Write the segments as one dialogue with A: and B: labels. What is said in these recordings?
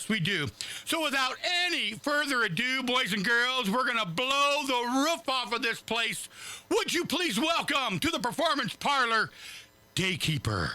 A: We do. So without any further ado, boys and girls, we're going to blow the roof off of this place. Would you please welcome to the performance parlor, Daykeeper.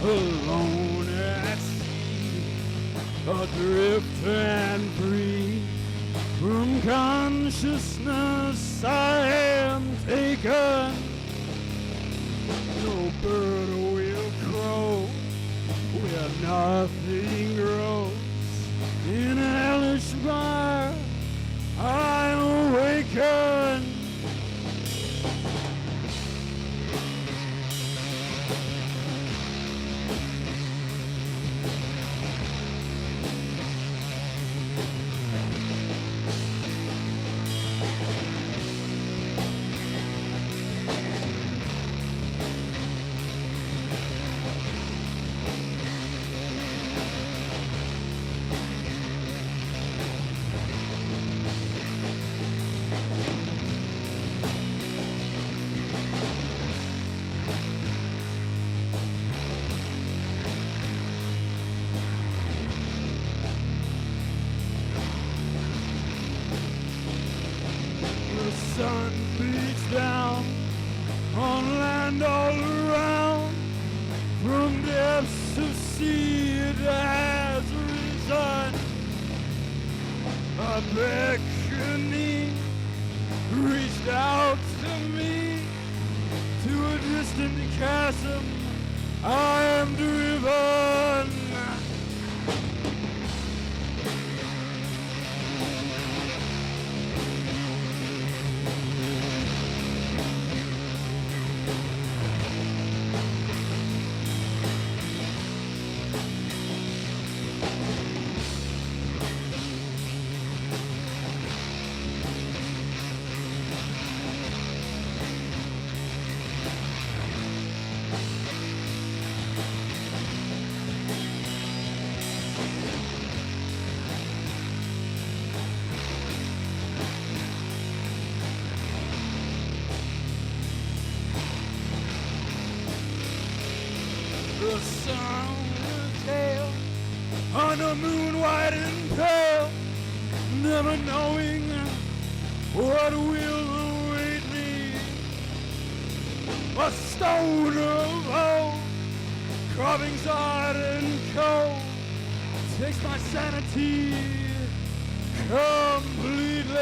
B: Alone at sea, adrift and free, from consciousness I am taken. No bird will crow where nothing grows. In hellish fire I awaken. Sun beats down on land all around. From depths of sea it has risen. A beckoning reached out to me. To a distant chasm I am driven. The sun will tell on a moon white and pale. never knowing what will await me. A stone of hope, carvings hard and cold, takes my sanity completely.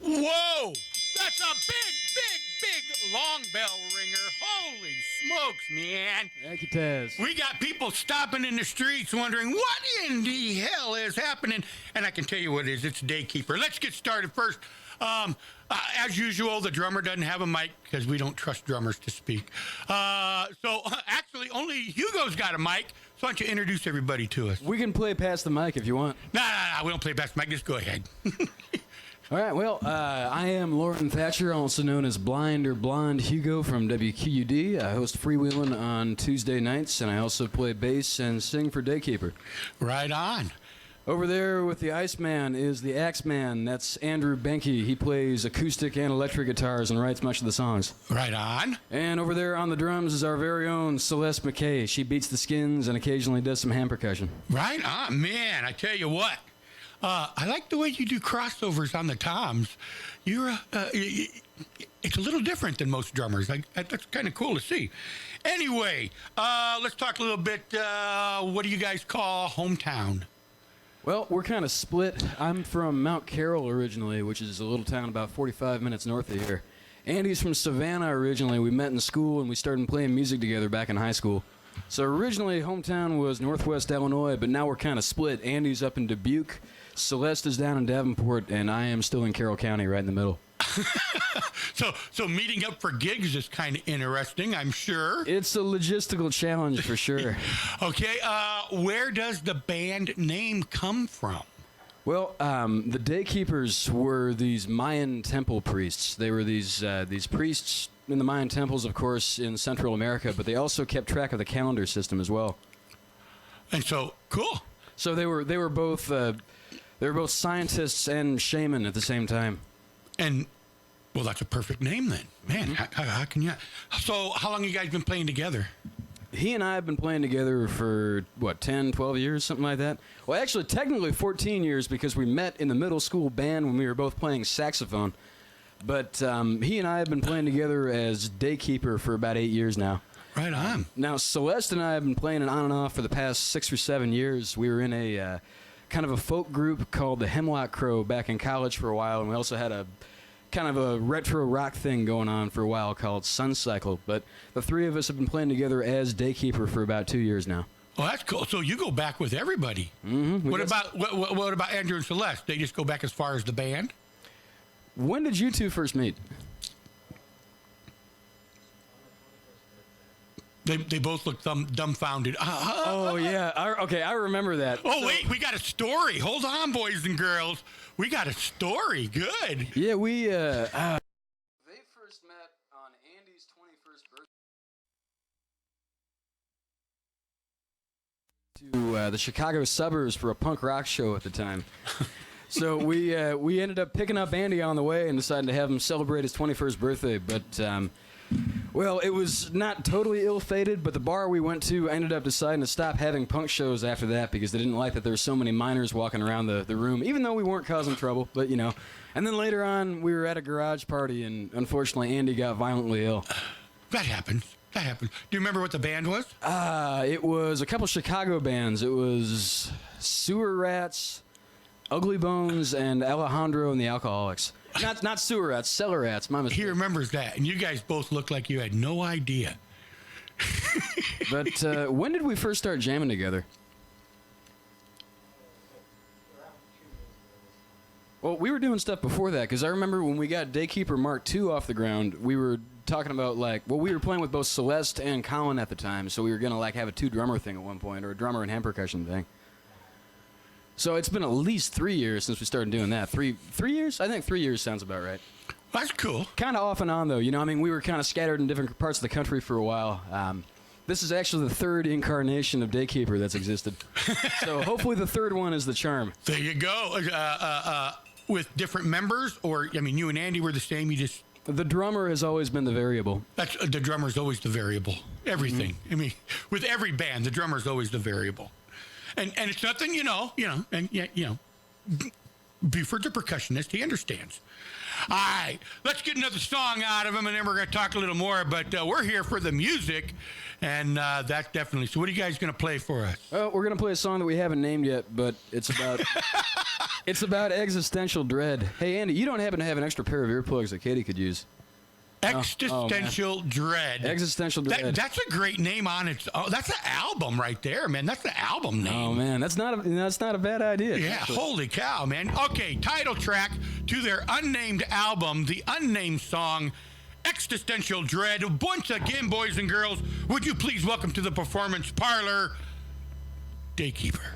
A: Whoa! That's a big long bell ringer. Holy smokes, man.
B: Thank you, Taz.
A: We got people stopping in the streets wondering what in the hell is happening. And I can tell you what it is. It's Daykeeper. Let's get started first. As usual, the drummer doesn't have a mic because we don't trust drummers to speak. Actually, only Hugo's got a mic. So why don't you introduce everybody to us?
B: We can play past the mic if you want.
A: No, we don't play past the mic. Just go ahead.
B: All right, well, I am Lauren Thatcher, also known as Blind or Blonde Hugo from WQUD. I host Freewheelin' on Tuesday nights, and I also play bass and sing for Daykeeper.
A: Right on.
B: Over there with the Iceman is the Axeman. That's Andrew Benke. He plays acoustic and electric guitars and writes much of the songs.
A: Right on.
B: And over there on the drums is our very own Celeste McKay. She beats the skins and occasionally does some hand percussion.
A: Right on. Man, I tell you what. I like the way you do crossovers on the toms. It's a little different than most drummers. That's kind of cool to see. Anyway, let's talk a little bit. What do you guys call hometown?
B: Well, we're kind of split. I'm from Mount Carroll originally, which is a little town about 45 minutes north of here. Andy's from Savannah originally. We met in school and we started playing music together back in high school. So originally, hometown was Northwest Illinois, but now we're kind of split. Andy's up in Dubuque, Celeste is down in Davenport, and I am still in Carroll County right in the middle.
A: So meeting up for gigs is kind of interesting, I'm sure.
B: It's a logistical challenge for sure.
A: Okay, where does the band name come from?
B: Well, the Daykeepers were these Mayan temple priests. They were these priests in the Mayan temples, of course, in Central America, but they also kept track of the calendar system as well.
A: And so, cool.
B: So they were both scientists and shaman at the same time.
A: And well, that's a perfect name then, man. How can you? So, how long have you guys been playing together?
B: He and I have been playing together for, 10, 12 years, something like that? Well, actually, technically 14 years because we met in the middle school band when we were both playing saxophone. But he and I have been playing together as Daykeeper for about 8 years now.
A: Right on.
B: Now, Celeste and I have been playing it on and off for the past 6 or 7 years. We were in a kind of a folk group called the Hemlock Crow back in college for a while, and we also had a kind of a retro rock thing going on for a while called Sun Cycle. But the three of us have been playing together as Daykeeper for about 2 years now.
A: Well, that's cool. So you go back with everybody.
B: Mm-hmm.
A: What about Andrew and Celeste? They just go back as far as the band?
B: When did you two first meet?
A: They both look dumbfounded.
B: Oh, yeah. I remember that.
A: Oh, wait, we got a story. Hold on, boys and girls. We got a story. Good.
B: Yeah, we... They first met on Andy's 21st birthday to the Chicago suburbs for a punk rock show at the time. So we ended up picking up Andy on the way and decided to have him celebrate his 21st birthday. But, well, it was not totally ill-fated, but the bar we went to ended up deciding to stop having punk shows after that because they didn't like that there were so many minors walking around the room, even though we weren't causing trouble, but, you know. And then later on, we were at a garage party, and unfortunately, Andy got violently ill.
A: That happens. Do you remember what the band was?
B: It was a couple Chicago bands. It was Sewer Rats, Ugly Bones, and Alejandro and the Alcoholics. Not Sewer Rats, Cellar Rats. My mistake.
A: He remembers that, and you guys both look like you had no idea.
B: But when did we first start jamming together? Well, we were doing stuff before that, because I remember when we got Daykeeper Mark II off the ground, we were talking about, we were playing with both Celeste and Colin at the time, so we were going to, have a two-drummer thing at one point, or a drummer and hand percussion thing. So it's been at least 3 years since we started doing that. Three years? I think 3 years sounds about right.
A: That's cool.
B: Kind of off and on, though. We were kind of scattered in different parts of the country for a while. This is actually the third incarnation of Daykeeper that's existed. So hopefully the third one is the charm.
A: There you go. With different members, or, you and Andy were the same, you just...
B: The drummer has always been the variable.
A: The drummer's always the variable. Everything. Mm-hmm. With every band, the drummer's always the variable. And it's nothing, Buford's a percussionist. He understands. All right, let's get another song out of him, and then we're going to talk a little more. But we're here for the music, and that's definitely. So what are you guys going to play for us?
B: Well, we're going to play a song that we haven't named yet, but it's about it's about existential dread. Hey, Andy, you don't happen to have an extra pair of earplugs that Katie could use?
A: Existential Dread.
B: Existential Dread.
A: That's a great name on it. Oh, that's an album right there, man. That's the album name.
B: Oh man, that's not a bad idea.
A: Yeah, holy cow, man. Okay, title track to their unnamed album, the unnamed song, Existential Dread. Once again, boys and girls, would you please welcome to the performance parlor, Daykeeper.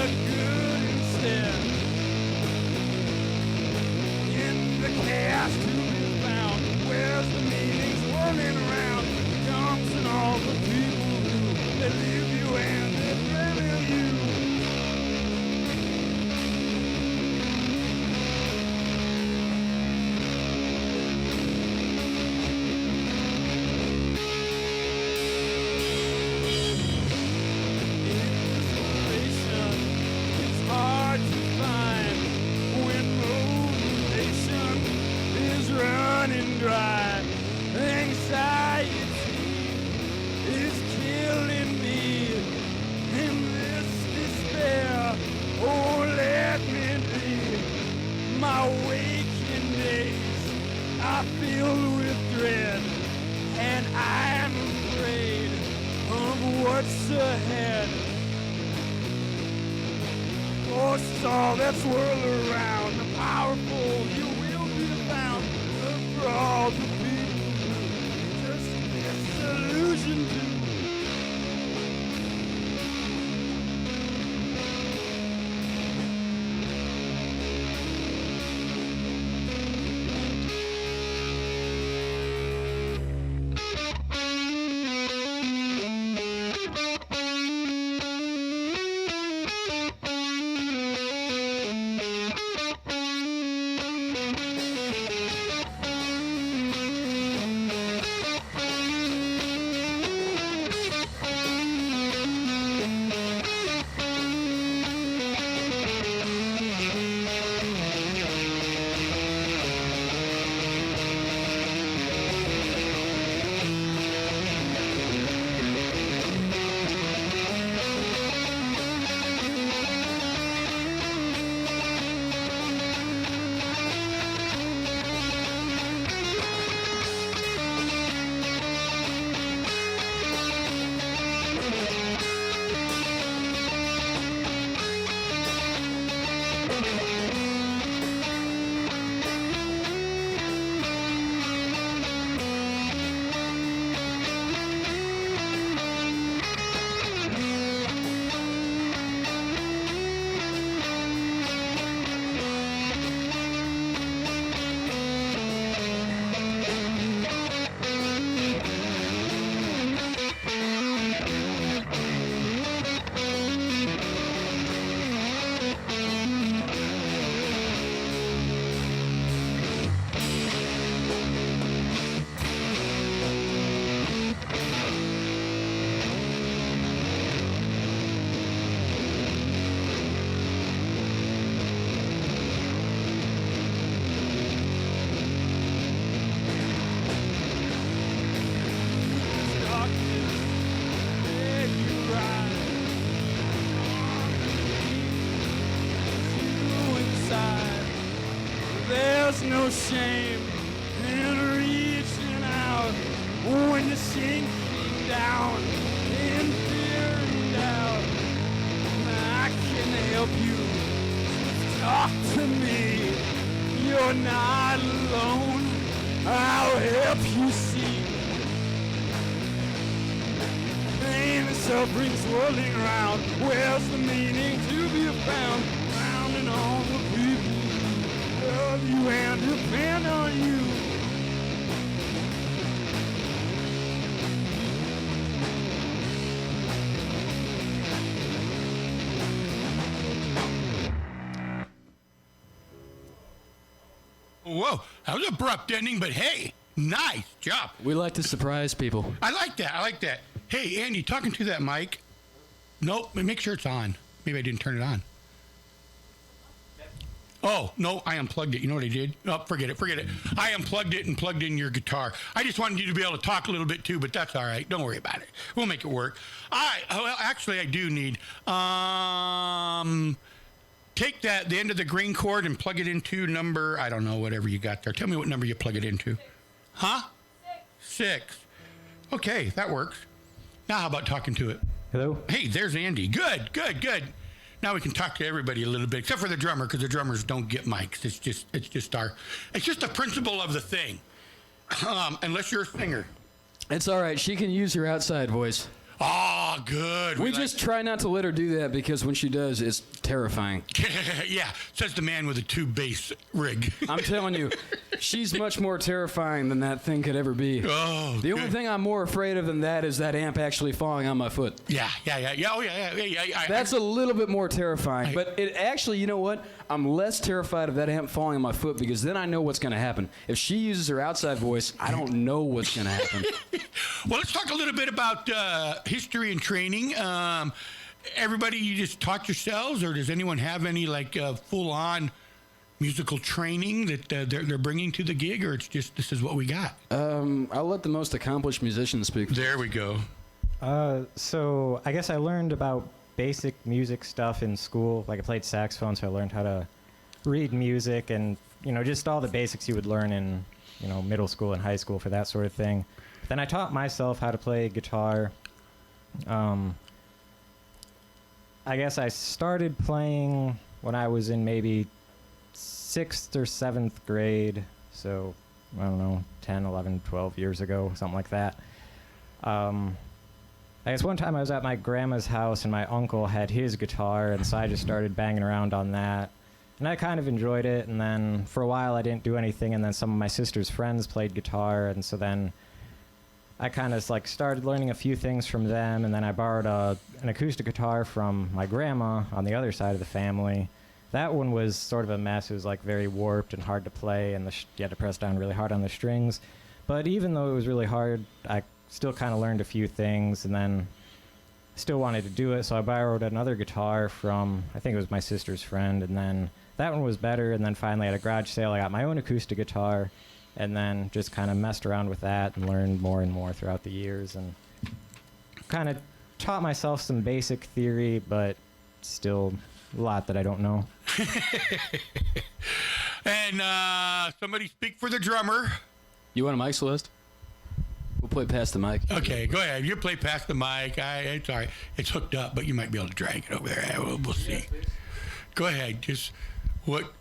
C: the good instead. In the chaos to be found, where's the meaning swirling around? Comes in all the people who they leave you and they blame you. Dry. Anxiety is killing me in this despair. Oh, let me be. My waking days are filled with dread, and I am afraid of what's ahead. Forces all that swirl around, the powerful you will be found. For all the people who just disillusioned to. There's no shame in reaching out when you're sinking down in fear and doubt. I can help you. Talk to me. You're not alone. I'll help you see. Pain and suffering swirling around. Where's the meaning to be found? Found in all the people who love you and depend on you.
A: Whoa, that was an abrupt ending, but hey, nice job.
B: We like to surprise people.
A: I like that. Hey, Andy, talking to that mic. Nope, make sure it's on. Maybe I didn't turn it on. Oh, no, I unplugged it. You know what I did? Oh, forget it. I unplugged it and plugged in your guitar. I just wanted you to be able to talk a little bit too, but that's all right. Don't worry about it. We'll make it work. All right, well, actually, I do need... Take the end of the green cord and plug it into number, I don't know, whatever you got there. Tell me what number you plug it into. 6. Huh? 6. Okay, that works. Now how about talking to it?
D: Hello?
A: Hey, there's Andy. Good. Now we can talk to everybody a little bit, except for the drummer, because the drummers don't get mics. It's just the principle of the thing. Unless you're a singer.
B: It's all right. She can use her outside voice.
A: Oh, good. Good.
B: We just try not to let her do that because when she does, it's terrifying.
A: Yeah, says the man with a 2-bass rig.
B: I'm telling you, she's much more terrifying than that thing could ever be.
A: Oh,
B: the only thing I'm more afraid of than that is that amp actually falling on my foot.
A: Yeah. Oh, yeah.
B: That's a little bit more terrifying. But it actually, you know what? I'm less terrified of that amp falling on my foot because then I know what's going to happen. If she uses her outside voice, I don't know what's going to happen.
A: Well, let's talk a little bit about history and training. Everybody, you just taught yourselves, or does anyone have any full-on musical training that they're bringing to the gig, or it's just this is what we got?
B: I'll let the most accomplished musician speak.
A: There we go.
D: So I guess I learned about basic music stuff in school. Like I played saxophone, so I learned how to read music and, just all the basics you would learn in, middle school and high school for that sort of thing. But then I taught myself how to play guitar. I guess I started playing when I was in maybe 6th or 7th grade. So, I don't know, 10, 11, 12 years ago, something like that. I guess one time I was at my grandma's house and my uncle had his guitar, and so I just started banging around on that. And I kind of enjoyed it, and then for a while I didn't do anything, and then some of my sister's friends played guitar, and so then I kind of started learning a few things from them, and then I borrowed an acoustic guitar from my grandma on the other side of the family. That one was sort of a mess. It was very warped and hard to play, and you had to press down really hard on the strings. But even though it was really hard, I still kind of learned a few things, and then still wanted to do it, so I borrowed another guitar from, I think it was my sister's friend, and then that one was better, and then finally at a garage sale I got my own acoustic guitar, and then just kind of messed around with that and learned more and more throughout the years, and kind of taught myself some basic theory, but still a lot that I don't know.
A: And somebody speak for the drummer.
B: You want a mic, Celeste? We'll play past the mic.
A: Okay, go ahead. You play past the mic. It's all right. It's hooked up, but you might be able to drag it over there. We'll see. Go ahead. Just what?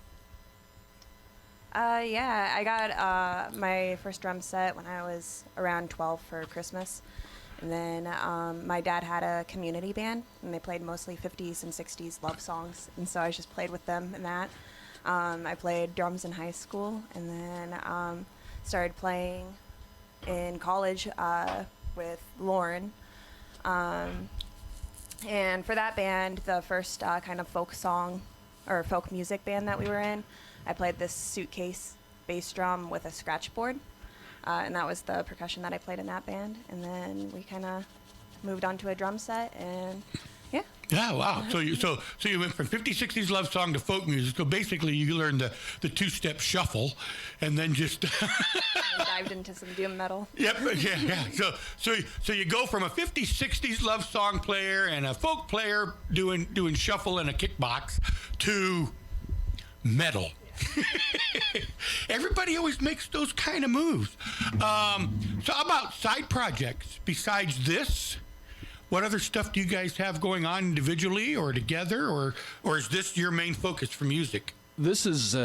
E: Yeah, I got my first drum set when I was around 12 for Christmas. And then my dad had a community band, and they played mostly 50s and 60s love songs. And so I just played with them in that. I played drums in high school, and then started playing in college with Lauren. And for that band, the first kind of folk song or folk music band that we were in, I played this suitcase bass drum with a scratch board. And that was the percussion that I played in that band. And then we kind of moved on to a drum set, and yeah.
A: Yeah, wow. So you went from 50s, 60s love song to folk music. So basically you learned the two-step shuffle, and then just
E: And dived into some doom metal.
A: Yep, yeah. So you go from a 50s, 60s love song player and a folk player doing shuffle and a kickbox to metal. Everybody always makes those kind of moves. So how about side projects besides this? What other stuff do you guys have going on individually or together, or is this your main focus for music?
B: This is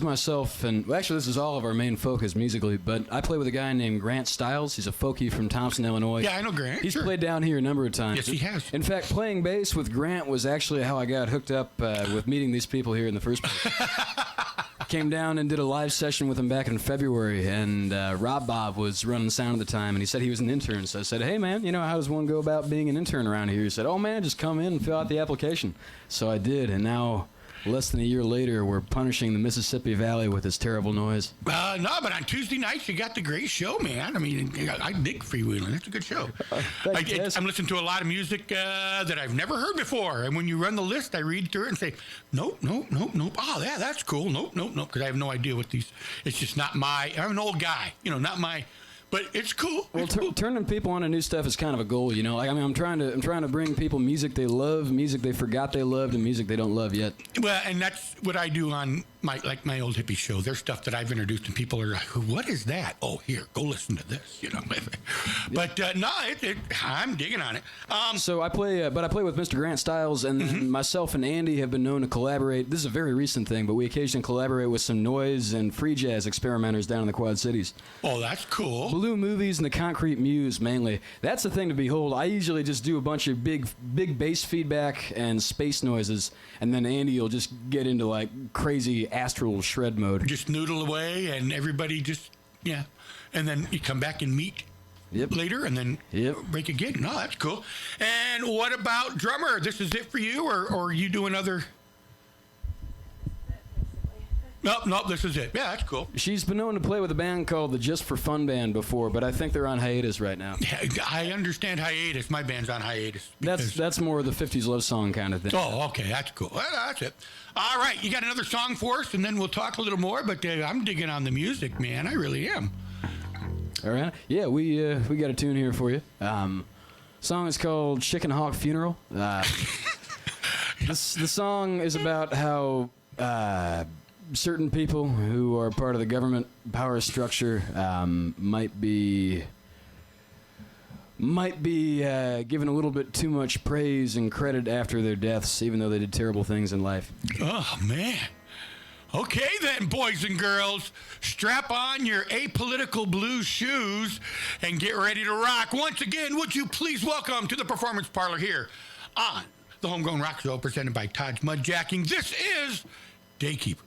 B: myself, and well, actually this is all of our main focus musically, but I play with a guy named Grant Stiles. He's a folkie from Thompson, Illinois.
A: Yeah, I know Grant.
B: He's
A: sure.
B: played down here a number of times.
A: Yes, he has.
B: In fact, playing bass with Grant was actually how I got hooked up with meeting these people here in the first place. Came down and did a live session with him back in February, and Rob Bob was running sound at the time, and he said he was an intern. So I said, hey, man, how does one go about being an intern around here? He said, oh, man, just come in and fill out the application. So I did, and now, less than a year later, we're punishing the Mississippi Valley with this terrible noise.
A: No, but on Tuesday nights, you got the great show, man. I mean, I dig Freewheeling. It's a good show. I'm listening to a lot of music that I've never heard before. And when you run the list, I read through it and say, nope. Oh, yeah, that's cool. Nope. Because I have no idea what these, it's just not I'm an old guy, not my, but it's cool.
B: Well,
A: it's cool.
B: Turning people on to new stuff is kind of a goal, I'm trying to bring people music they love, music they forgot they loved, and music they don't love yet.
A: Well, and that's what I do on my old hippie show. There's stuff that I've introduced, and people are like, "What is that?" Oh, here, go listen to this. You know. But no, I'm digging on it.
B: So I play with Mr. Grant Stiles, and then myself and Andy have been known to collaborate. This is a very recent thing, but we occasionally collaborate with some noise and free jazz experimenters down in the Quad Cities.
A: Oh, that's cool.
B: Blue Movies and the Concrete Muse, mainly. That's the thing to behold. I usually just do a bunch of big bass feedback and space noises, and then Andy will just get into like crazy astral shred mode.
A: Just noodle away, and everybody just, yeah. And then you come back and meet later, and then break again. No, that's cool. And what about drummer? This is it for you, or are you doing other? Nope, this is it. Yeah, that's cool.
B: She's been known to play with a band called the Just for Fun Band before, but I think they're on hiatus right now.
A: Yeah, I understand hiatus. My band's on hiatus.
B: That's more of the 50s love song kind of thing.
A: Oh, okay, that's cool. Well, that's it. All right, you got another song for us, and then we'll talk a little more, but I'm digging on the music, man. I really am.
B: All right. Yeah, we got a tune here for you. Song is called Chicken Hawk Funeral. The song is about how certain people who are part of the government power structure might be given a little bit too much praise and credit after their deaths, even though they did terrible things in life.
A: Oh, man. Okay, then, boys and girls, strap on your apolitical blue shoes and get ready to rock. Once again, would you please welcome to the Performance Parlor here on the Homegrown Rock Show, presented by Todd's Mudjacking. This is Daykeeper.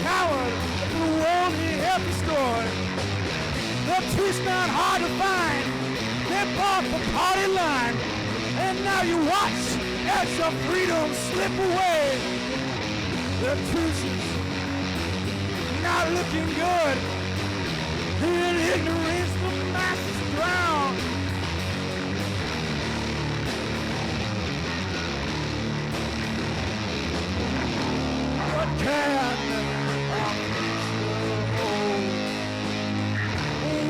C: Coward, the world he helped destroy. The truth's not hard to find. They bought the party line, and now you watch as your freedom slip away. The truth is not looking good. In ignorance, the masses drown. What can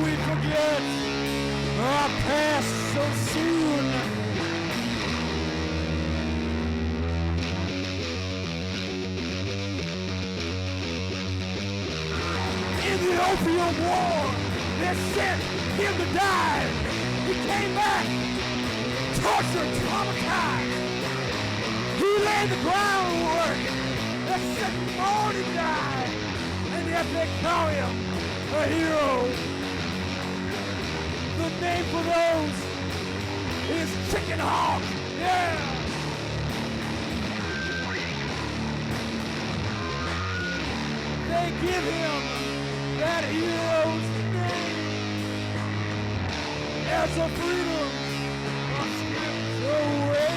C: we forget our past so soon? In the Opium War, they sent him to die. He came back, tortured, traumatized. He laid the groundwork. The second morning died, and yet they call him a hero. The name for those is Chicken Hawk. Yeah. They give him that hero's name as a freedom slips away.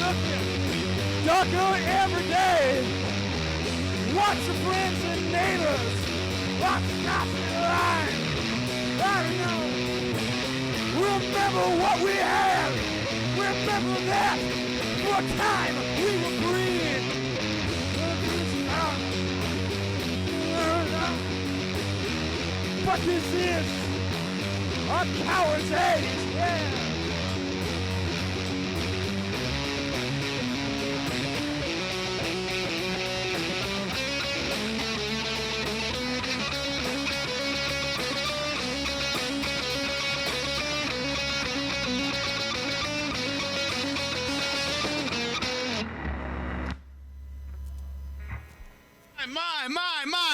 C: looking darker every day. Watch your friends and neighbors. Watch the crossing line. I don't know. Remember what we had. Remember that for a time we were free. But this is a coward's age, yeah.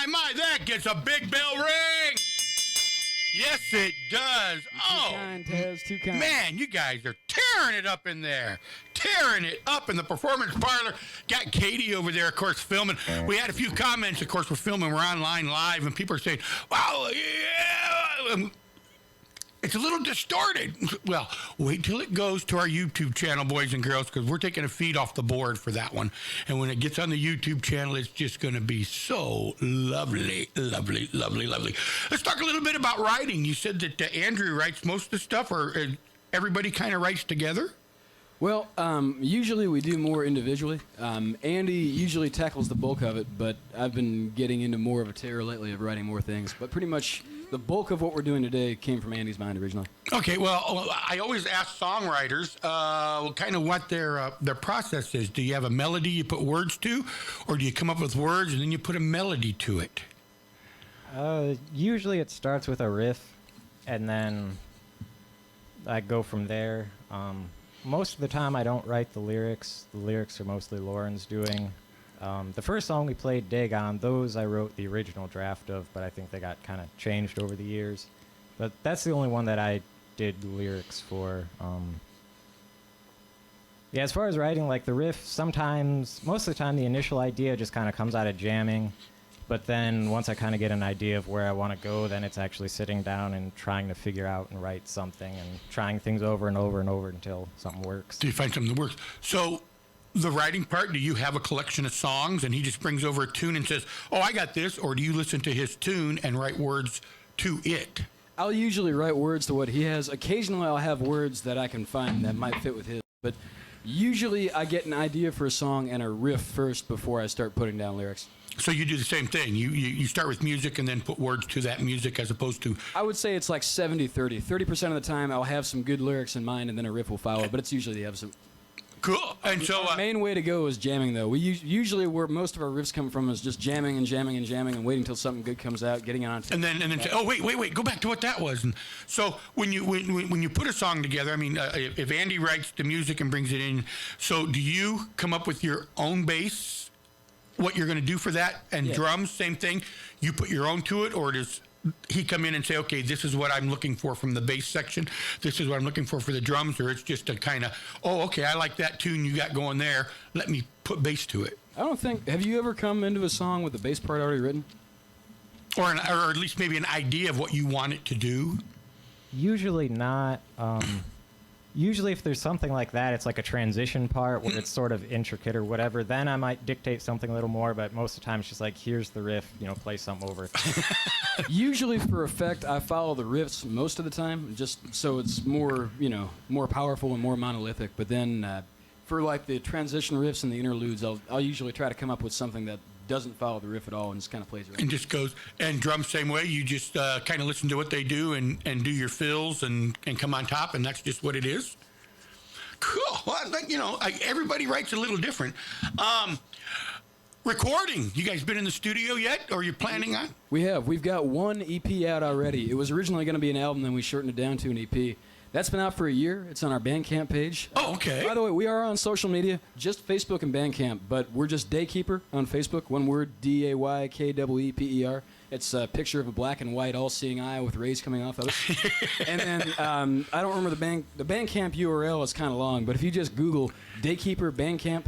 A: My, that gets a big bell ring. Yes, it does. Oh,
B: Too kind, Taz, too kind.
A: man, you guys are tearing it up in there. Tearing it up in the performance parlor. Got Katie over there, of course, filming. We had a few comments, of course, we're filming. We're online live, and people are saying, wow, yeah. It's a little distorted. Well, wait till it goes to our YouTube channel, boys and girls, because we're taking a feed off the board for that one. And when it gets on the YouTube channel, it's just going to be so lovely, lovely, lovely, lovely. Let's talk a little bit about writing. You said that Andrew writes most of the stuff, or everybody kind of writes together?
B: Well, usually we do more individually. Andy usually tackles the bulk of it, but I've been getting into more of a terror lately of writing more things. But pretty much the bulk of what we're doing today came from Andy's mind originally.
A: Okay, well, I always ask songwriters kind of what their process is. Do you have a melody you put words to, or do you come up with words and then you put a melody to it?
D: Usually it starts with a riff, and then I go from there. Most of the time I don't write the lyrics. The lyrics are mostly Lauren's doing. The first song we played, Dagon, those I wrote the original draft of, but I think they got kind of changed over the years. But that's the only one that I did the lyrics for. Yeah, as far as writing, like the riff, sometimes, most of the time the initial idea just kind of comes out of jamming. But then once I kind of get an idea of where I want to go, then it's actually sitting down and trying to figure out and write something and trying things over and over and over until something works.
A: Do you find something that works? So the writing part, do you have a collection of songs and he just brings over a tune and says, oh, I got this? Or do you listen to his tune and write words to it?
B: I'll usually write words to what he has. Occasionally I'll have words that I can find that might fit with his. But usually I get an idea for a song and a riff first before I start putting down lyrics.
A: So you do the same thing. You start with music and then put words to that music as opposed to...
B: I would say it's like 70-30. 30% of the time I'll have some good lyrics in mind and then a riff will follow, but it's usually the opposite.
A: Cool. And so...
B: The main way to go is jamming, though. We usually where most of our riffs come from is just jamming and jamming and jamming and waiting until something good comes out, getting it on.
A: And then say, oh, wait, go back to what that was. And so when you put a song together, I mean, if Andy writes the music and brings it in, so do you come up with your own bass, what you're going to do for that, and drums, same thing? You put your own to it, or does he come in and say, okay, this is what I'm looking for from the bass section, this is what I'm looking for the drums, or it's just a kind of, oh, okay, I like that tune you got going there, let me put bass to it?
B: I don't think, have you ever come into a song with the bass part already written?
A: Or at least maybe an idea of what you want it to do?
D: Usually not. Usually if there's something like that, it's like a transition part where it's sort of intricate or whatever, then I might dictate something a little more, but most of the time it's just like, here's the riff, play something over.
B: Usually for effect, I follow the riffs most of the time, just so it's more, more powerful and more monolithic. But then for like the transition riffs and the interludes, I'll usually try to come up with something that doesn't follow the riff at all and just kind of plays around.
A: And just goes, and drums same way, you just kind of listen to what they do and do your fills and come on top, and that's just what it is? Cool. Well, everybody writes a little different. Recording, you guys been in the studio yet, or you're planning on?
B: We've got one EP out already. It was originally going to be an album, then we shortened it down to an EP. That's been out for a year. It's on our Bandcamp page.
A: Oh, okay.
B: By the way, we are on social media, just Facebook and Bandcamp, but we're just Daykeeper on Facebook. One word, Daykeeper. It's a picture of a black and white all-seeing eye with rays coming off of it. And then I don't remember the Bandcamp URL is kind of long, but if you just Google Daykeeper Bandcamp,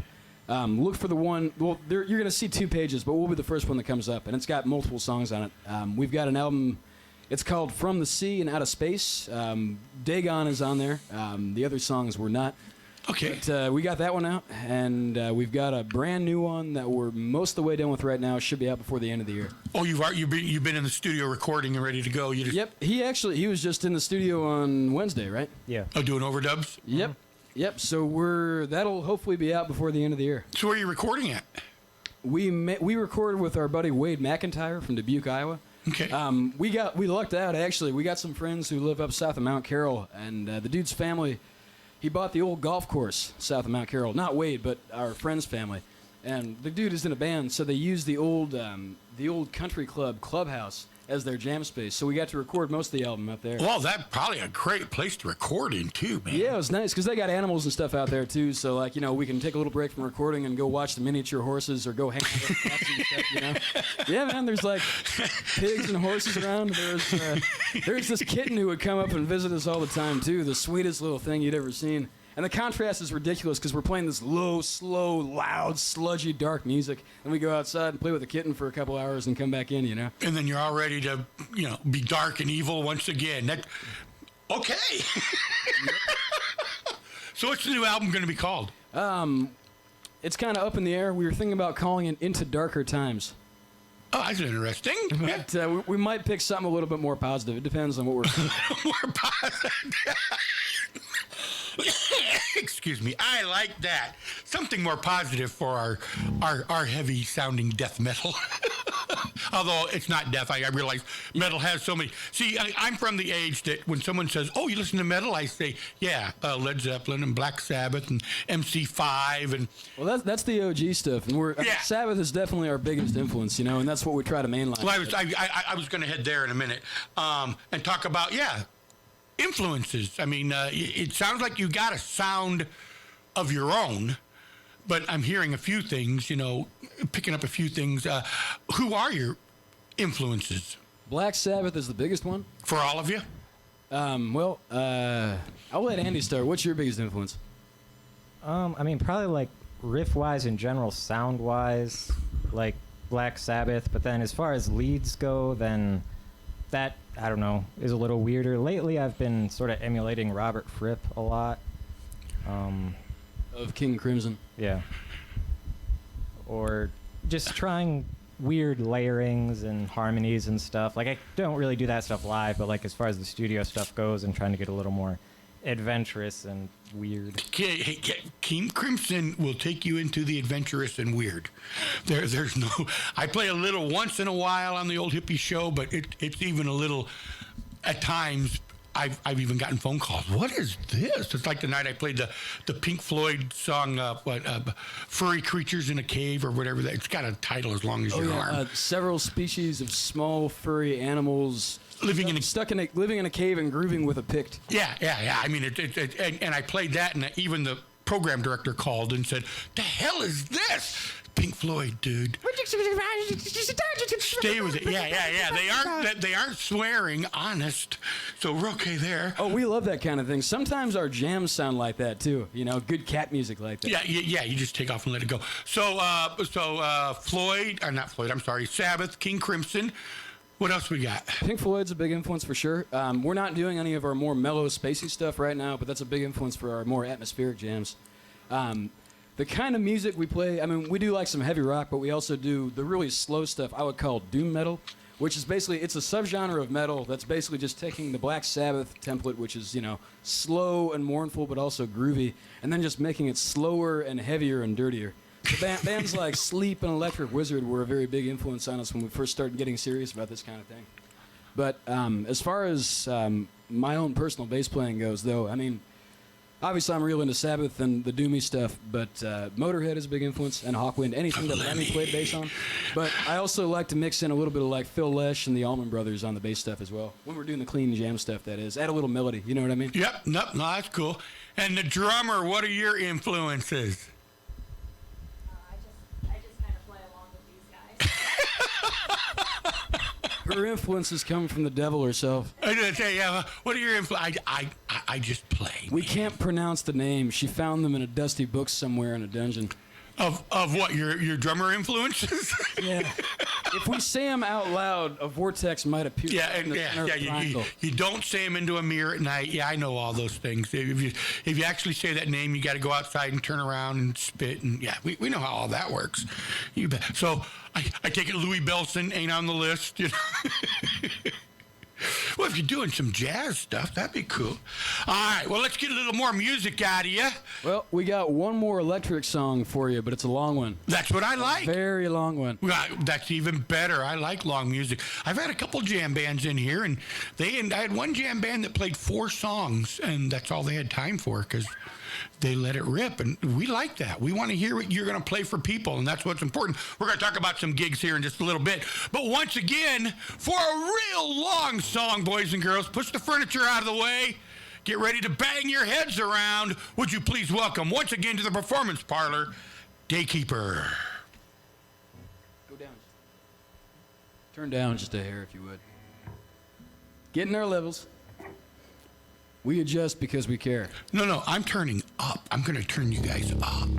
B: look for the one. Well, you're going to see two pages, but we'll be the first one that comes up, and it's got multiple songs on it. We've got an album. It's called From the Sea and Out of Space. Dagon is on there. The other songs were not.
A: Okay.
B: But we got that one out, and we've got a brand new one that we're most of the way done with right now. Should be out before the end of the year.
A: Oh, you've been in the studio recording and ready to go. You just
B: Yep. He was just in the studio on Wednesday, right?
D: Yeah.
A: doing overdubs.
B: Yep. Yep. So that'll hopefully be out before the end of the year.
A: So where are you recording at?
B: We recorded with our buddy Wade McIntyre from Dubuque, Iowa.
A: Okay.
B: We lucked out actually. We got some friends who live up south of Mount Carroll, and the dude's family. He bought the old golf course south of Mount Carroll. Not Wade, but our friend's family. And the dude is in a band, so they used the old country clubhouse as their jam space. So we got to record most of the album up there.
A: Well, that's probably a great place to record in too, man.
B: Yeah, it was nice because they got animals and stuff out there too. So like, we can take a little break from recording and go watch the miniature horses or go hang out with cats and stuff. Yeah, man. There's like pigs and horses around. There's this kitten who would come up and visit us all the time too. The sweetest little thing you'd ever seen. And the contrast is ridiculous because we're playing this low, slow, loud, sludgy, dark music, and we go outside and play with the kitten for a couple hours and come back in,
A: And then you're all ready to, be dark and evil once again. Okay. So what's the new album going to be called?
B: It's kind of up in the air. We were thinking about calling it Into Darker Times.
A: Oh, that's interesting.
B: But we might pick something a little bit more positive. It depends on what we're
A: More positive. Excuse me. I like that. Something more positive for our heavy sounding death metal. Although it's not death, I realize metal has so many. See, I'm from the age that when someone says, "Oh, you listen to metal," I say, "Yeah, Led Zeppelin and Black Sabbath and MC5 and."
B: Well, that's the OG stuff, and Sabbath is definitely our biggest influence, and that's what we try to mainline.
A: Well, I was going to head there in a minute and talk about influences. I mean, it sounds like you got a sound of your own, but I'm hearing a few things, picking up a few things. Who are your influences?
B: Black Sabbath is the biggest one.
A: For all of you?
B: I'll let Andy start. What's your biggest influence?
D: Probably like riff-wise in general, sound-wise, like Black Sabbath. But then as far as leads go, then that, I don't know, is a little weirder. Lately, I've been sort of emulating Robert Fripp a lot.
B: Of King Crimson.
D: Yeah. Or just trying weird layerings and harmonies and stuff. Like, I don't really do that stuff live, but like as far as the studio stuff goes and trying to get a little more adventurous and weird.
A: King Crimson will take you into the adventurous and weird. There's no. I play a little once in a while on the old hippie show, but it's even a little. At times, I've even gotten phone calls. What is this? It's like the night I played the Pink Floyd song, "Furry Creatures in a Cave" or whatever. It's got a title as long as your arm.
B: Several species of small furry animals.
A: Living in
B: a cave and grooving with a pict.
A: Yeah. I mean, and I played that, and even the program director called and said, "The hell is this?" Pink Floyd, dude. Stay with it. Yeah. They aren't swearing, honest. So we're okay there.
B: Oh, we love that kind of thing. Sometimes our jams sound like that too. Good cat music like that.
A: Yeah. You just take off and let it go. So Sabbath, King Crimson. What else we got?
B: Pink Floyd's a big influence for sure. We're not doing any of our more mellow, spacey stuff right now, but that's a big influence for our more atmospheric jams. The kind of music we play, we do like some heavy rock, but we also do the really slow stuff I would call doom metal, which is basically, it's a subgenre of metal that's basically just taking the Black Sabbath template, which is, slow and mournful, but also groovy, and then just making it slower and heavier and dirtier. So bands like Sleep and Electric Wizard were a very big influence on us when we first started getting serious about this kind of thing. But as far as my own personal bass playing goes, though, obviously I'm real into Sabbath and the doomy stuff, but Motorhead is a big influence, and Hawkwind, anything that Lemmy played bass on. But I also like to mix in a little bit of like Phil Lesh and the Allman Brothers on the bass stuff as well. When we're doing the clean jam stuff, that is. Add a little melody, you know what I mean?
A: Yep, no, that's cool. And the drummer, what are your influences?
E: I just kind of play along with these guys.
B: Her influences come from the devil herself.
A: I was gonna say, what are your influences? I just play.
B: We can't pronounce the name. She found them in a dusty book somewhere in a dungeon.
A: Of what? Your drummer influences?
B: Yeah. If we say them out loud, a vortex might appear. In the center of the triangle.
A: You don't say them into a mirror at night. Yeah, I know all those things. If you actually say that name, you got to go outside and turn around and spit. And yeah, we know how all that works. You bet. So I take it Louis Bellson ain't on the list. You know? Well, if you're doing some jazz stuff, that'd be cool. All right, well, let's get a little more music out of you.
B: Well, we got one more electric song for you, but it's a long one.
A: That's what I like.
B: Very long one.
A: Well, that's even better. I like long music. I've had a couple jam bands in here, and I had one jam band that played 4 songs, and that's all they had time for because they let it rip, and we like that. We want to hear what you're going to play for people, and that's what's important. We're going to talk about some gigs here in just a little bit. But once again, for a real long song, boys and girls, push the furniture out of the way. Get ready to bang your heads around. Would you please welcome once again to the performance parlor, Daykeeper.
B: Go down. Turn down just a hair, if you would. Get in our levels. We adjust because we care.
A: No, I'm turning up. I'm going to turn you guys up.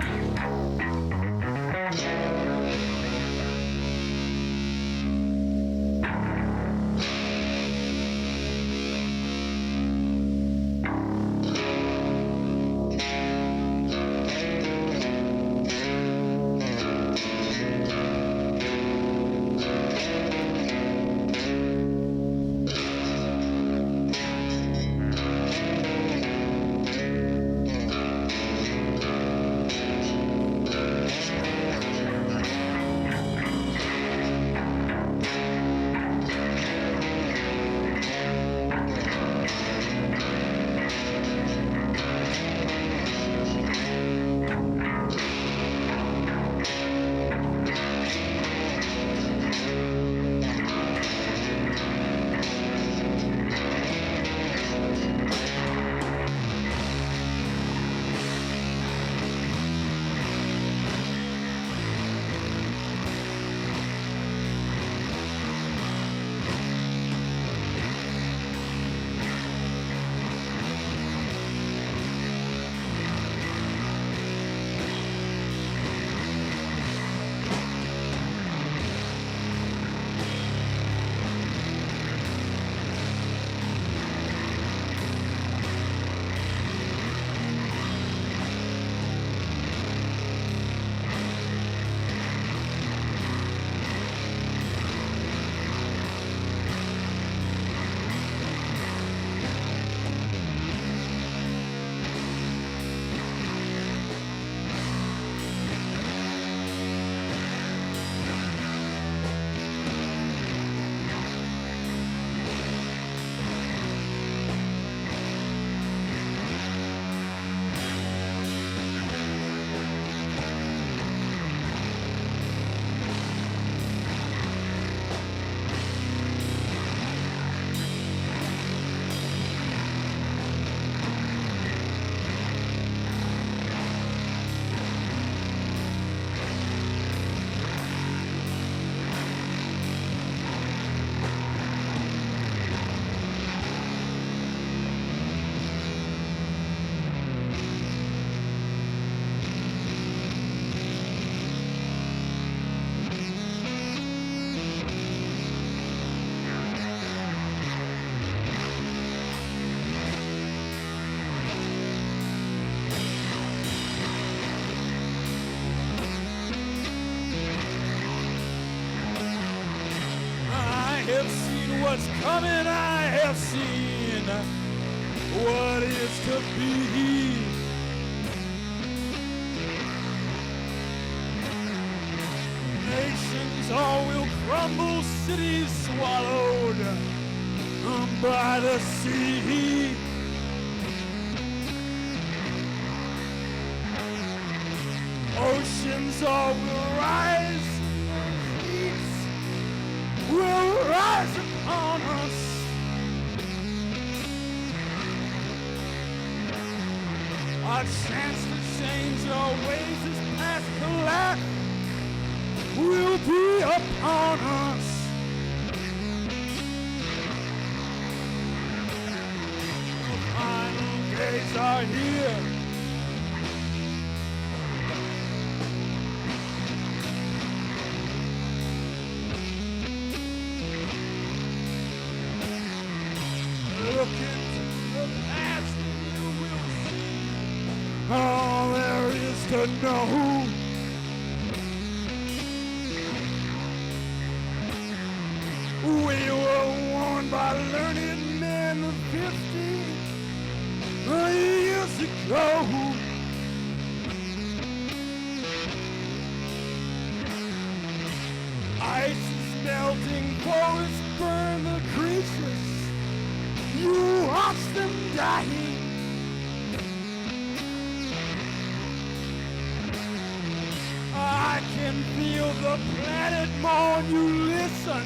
C: have seen what's coming, I have seen what is to be. Nations all will crumble, cities swallowed by the sea. Oceans all will rise, seas will rise upon us. Our chance to change our ways is past collapse will be upon us. The final days are here. look into the past and you will see all there is to know. We were warned by learned men of 50 years ago. Ice is melting, forests burn the creatures. You watch them dying. I can feel the planet mourn. You listen,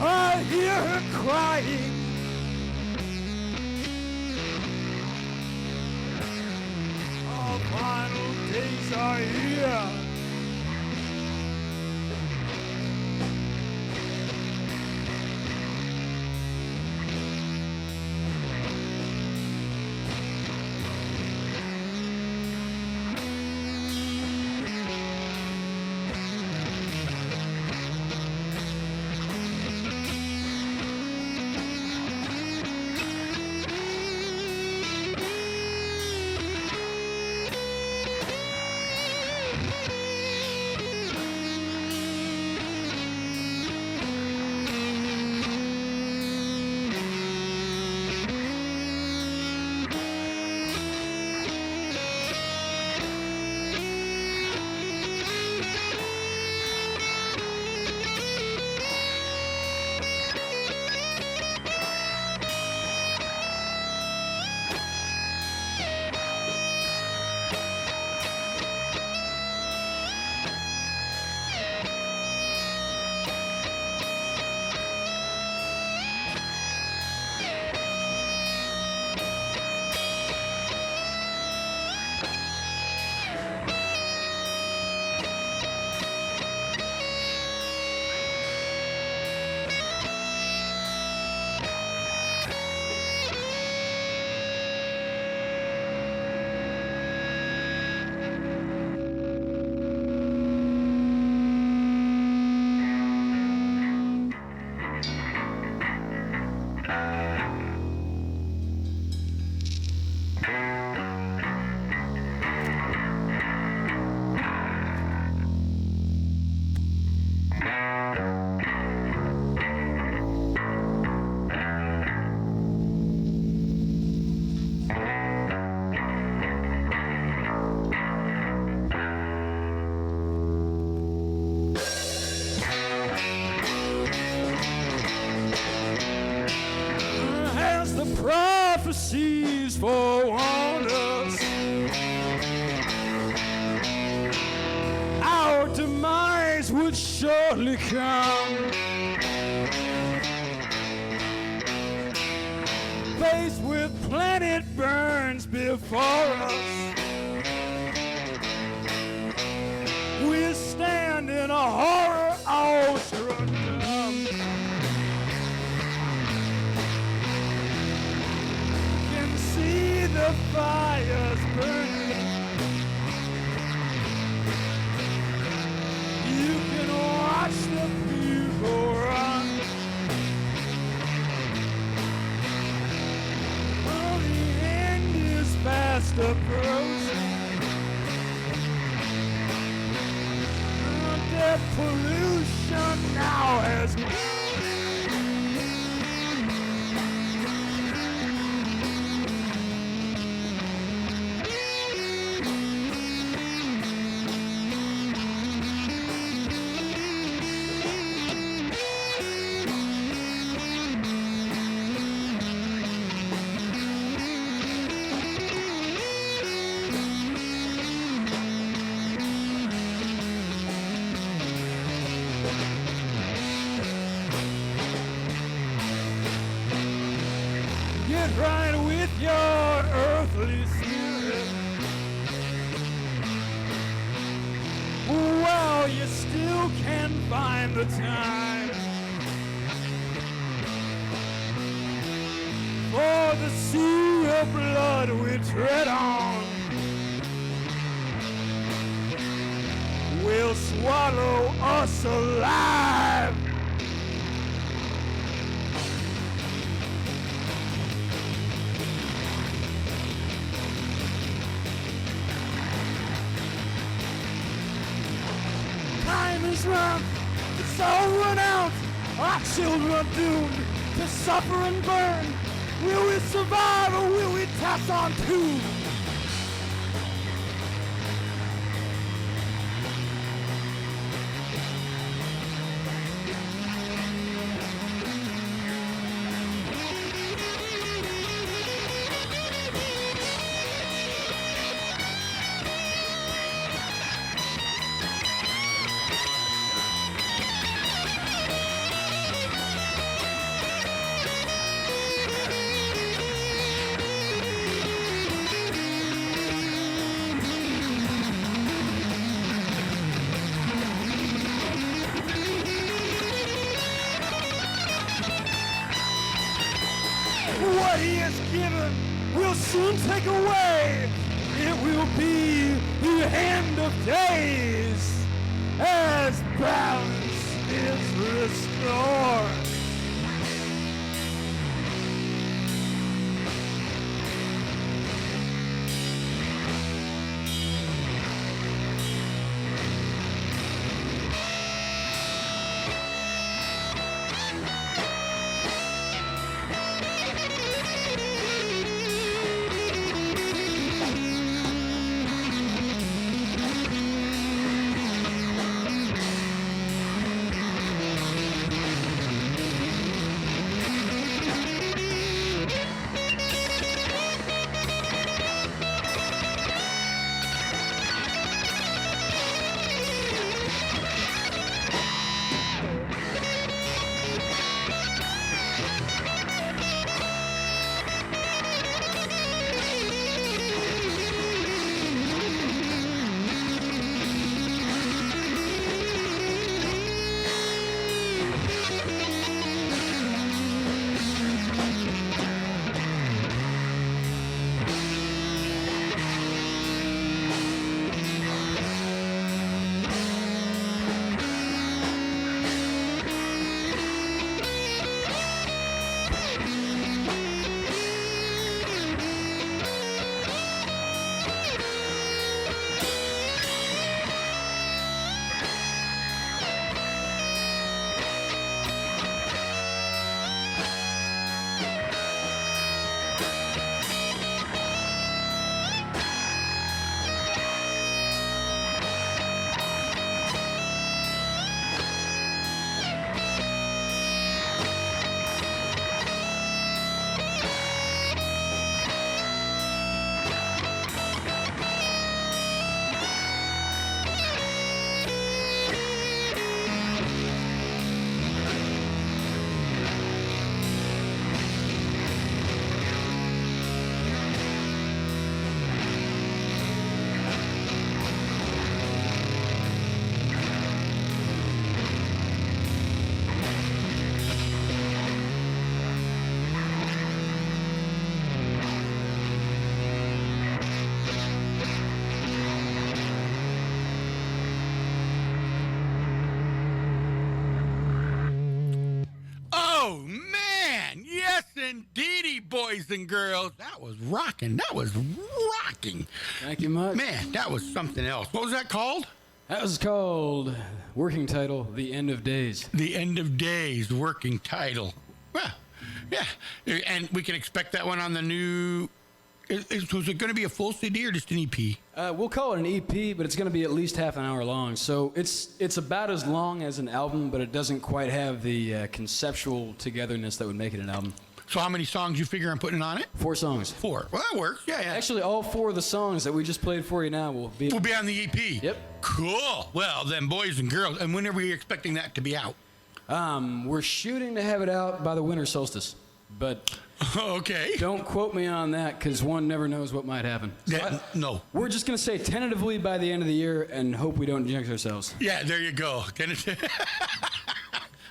C: I hear her crying. Our final days are here. Prophecies forewarned us. Our demise would surely come. Faced with planet burns before us, we stand in a horror awe-struck dumb. The fires burning. You can watch the people run. Oh, the end is fast approaching. Death pollution now has right with your earthly spirit. Well, you still can find the time for the sea of blood we tread on will swallow us alive. enemy's wrath. It's all run out. Our children are doomed to suffer and burn. Will we survive or will we toss on too? What he has given will soon take away. It will be the end of days as balance is restored.
A: Indeedy, boys and girls. That was rocking. That was rocking.
B: Thank you much.
A: Man, that was something else. What was that called?
B: That was called, working title, The End of Days.
A: The End of Days, working title. Well, yeah. And we can expect that one on the new... Was it going to be a full CD or just an EP?
B: We'll call it an EP, but it's going to be at least half an hour long. So it's about as long as an album, but it doesn't quite have the conceptual togetherness that would make it an album.
A: So how many songs you figure on putting on it?
B: 4 songs.
A: 4. Well, that works. Yeah.
B: Actually, all 4 of the songs that we just played for you now will be
A: on the EP.
B: Yep.
A: Cool. Well, then, boys and girls, and when are we expecting that to be out?
B: We're shooting to have it out by the winter solstice, but
A: okay.
B: Don't quote me on that because one never knows what might happen. So
A: no.
B: We're just going to say tentatively by the end of the year and hope we don't jinx ourselves.
A: Yeah, there you go.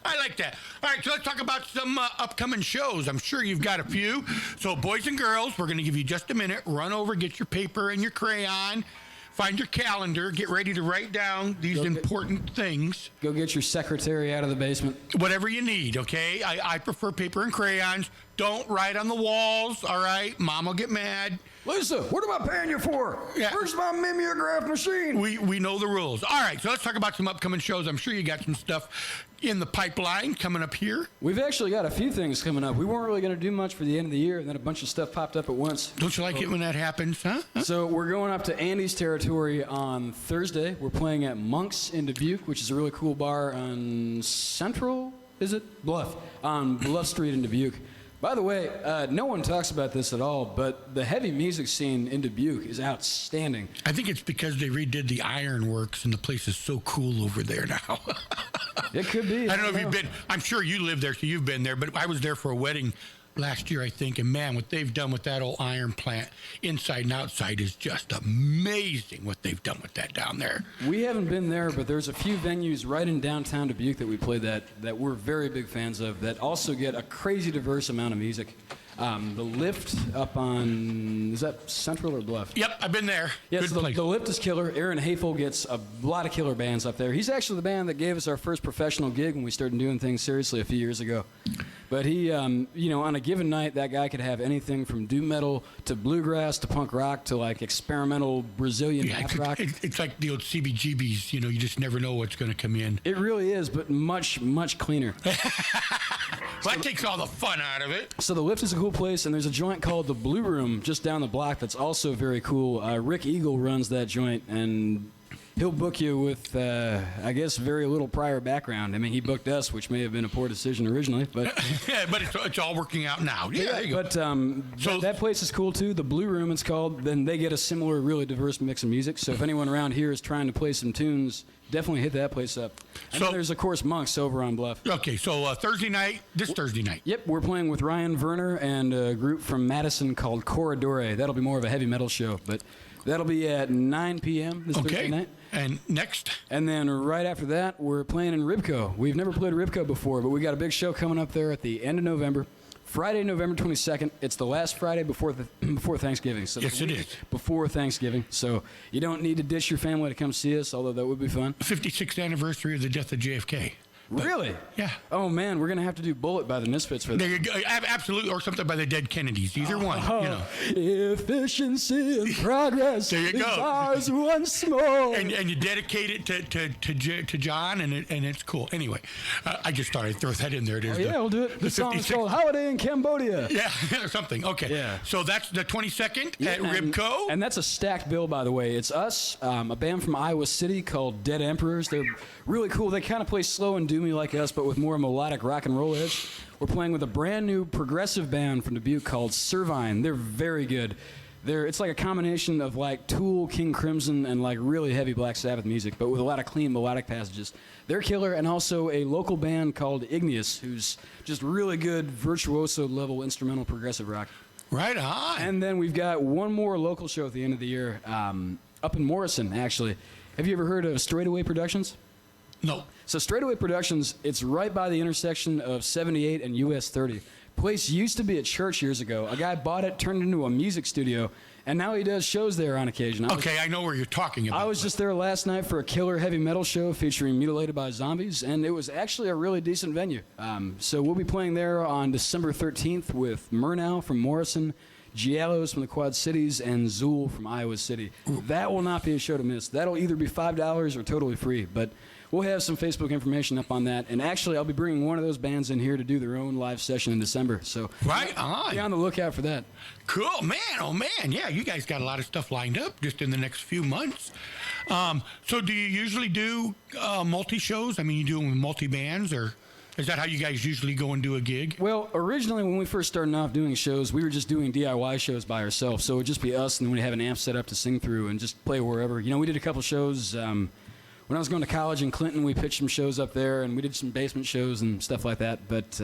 A: I like that. All right, so let's talk about some upcoming shows. I'm sure you've got a few. So, boys and girls, we're going to give you just a minute. Run over, get your paper and your crayon. Find your calendar. Get ready to write down these important things.
B: Go get your secretary out of the basement.
A: Whatever you need, okay? I prefer paper and crayons. Don't write on the walls, all right? Mom will get mad.
B: Lisa, what am I paying you for?
A: Yeah.
B: Where's my mimeograph machine?
A: We know the rules. All right, so let's talk about some upcoming shows. I'm sure you got some stuff in the pipeline coming up here.
B: We've actually got a few things coming up. We weren't really going to do much for the end of the year, and then a bunch of stuff popped up at once.
A: Don't you like it when that happens, huh?
B: So we're going up to Andy's territory on Thursday. We're playing at Monk's in Dubuque, which is a really cool bar on Central, is it? Bluff, on Bluff Street in Dubuque. By the way, no one talks about this at all, but the heavy music scene in Dubuque is outstanding.
A: I think it's because they redid the ironworks and the place is so cool over there now.
B: It could be.
A: I don't know if you've been. I'm sure you live there, so you've been there. But I was there for a wedding last year, I think, and man, what they've done with that old iron plant, inside and outside, is just amazing. What they've done with that down there.
B: We haven't been there, but there's a few venues right in downtown Dubuque that we played that we're very big fans of. That also get a crazy diverse amount of music. The Lift up on, is that Central or Bluff?
A: Yep, I've been there.
B: Yes,
A: Good place.
B: the Lift is killer. Aaron Hafel gets a lot of killer bands up there. He's actually the band that gave us our first professional gig when we started doing things seriously a few years ago. But he, on a given night, that guy could have anything from doom metal to bluegrass to punk rock to like experimental Brazilian math rock.
A: It's like the old CBGBs. You just never know what's going to come in.
B: It really is, but much, much cleaner.
A: Well, that takes all the fun out of it.
B: So the Lift is a cool place, and there's a joint called the Blue Room just down the block that's also very cool. Rick Eagle runs that joint, and he'll book you with, I guess, very little prior background. I mean, he booked us, which may have been a poor decision originally, but
A: Yeah, but it's all working out now. Yeah, there you go.
B: but that place is cool too. The Blue Room, it's called. Then they get a similar, really diverse mix of music. So if anyone around here is trying to play some tunes, definitely hit that place up. And then there's, of course, Monks over on Bluff.
A: Okay, so Thursday night, this Thursday night.
B: Yep, we're playing with Ryan Werner and a group from Madison called Corridore. That'll be more of a heavy metal show, but that'll be at 9 p.m. this Thursday night.
A: And next?
B: And then right after that, we're playing in Ribco. We've never played Ribco before, but we got a big show coming up there at the end of November. Friday, November 22nd. It's the last Friday before Thanksgiving. So
A: yes, it is.
B: Before Thanksgiving. So you don't need to ditch your family to come see us, although that would be fun.
A: 56th anniversary of the death of JFK.
B: Really?
A: Yeah.
B: Oh, man, we're going to have to do Bullet by the Misfits for that.
A: There you go. Absolutely, or something by the Dead Kennedys. Either one,
B: Efficiency and progress.
A: There you go.
B: Ours once more.
A: And you dedicate it to John, and it's cool. Anyway, I just thought I'd throw that in there. It is
B: we'll do it. The song is
A: 56th
B: called Holiday in Cambodia.
A: Yeah, or something. Okay.
B: Yeah.
A: So that's the 22nd at Ribco.
B: And that's a stacked bill, by the way. It's us, a band from Iowa City called Dead Emperors. They're really cool. They kind of play slow and doomy like us, but with more melodic rock and roll edge. We're playing with a brand new progressive band from Dubuque called Servine. They're very good. It's like a combination of like Tool, King Crimson, and like really heavy Black Sabbath music, but with a lot of clean melodic passages. They're killer, and also a local band called Igneous, who's just really good virtuoso level instrumental progressive rock.
A: Right on.
B: And then we've got one more local show at the end of the year, up in Morrison, actually. Have you ever heard of Straightaway Productions?
A: No.
B: So Straightaway Productions, it's right by the intersection of 78 and US 30. Place used to be a church years ago. A guy bought it, turned it into a music studio, and now he does shows there on occasion.
A: I know where you're talking about.
B: I was just there last night for a killer heavy metal show featuring Mutilated by Zombies, and it was actually a really decent venue. So we'll be playing there on December 13th with Murnau from Morrison, Giallos from the Quad Cities, and Zool from Iowa City. That will not be a show to miss. That'll either be $5 or totally free, but we'll have some Facebook information up on that. And actually, I'll be bringing one of those bands in here to do their own live session in December. So
A: right on.
B: Be on the lookout for that.
A: Cool, man. Oh, man. Yeah, you guys got a lot of stuff lined up just in the next few months. So do you usually do multi-shows? I mean, you do them with multi-bands, or is that how you guys usually go and do a gig?
B: Well, originally, when we first started off doing shows, we were just doing DIY shows by ourselves. So it would just be us, and then we'd have an amp set up to sing through and just play wherever. We did a couple shows. When I was going to college in Clinton, we pitched some shows up there, and we did some basement shows and stuff like that. But,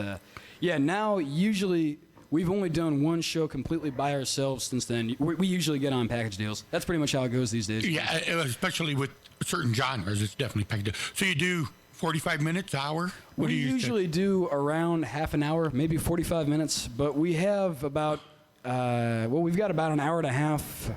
B: now usually we've only done one show completely by ourselves since then. We usually get on package deals. That's pretty much how it goes these days.
A: Yeah, especially with certain genres, it's definitely packaged. So you do 45 minutes, hour? What do you
B: usually do around half an hour, maybe 45 minutes. But we have about, we've got about an hour and a half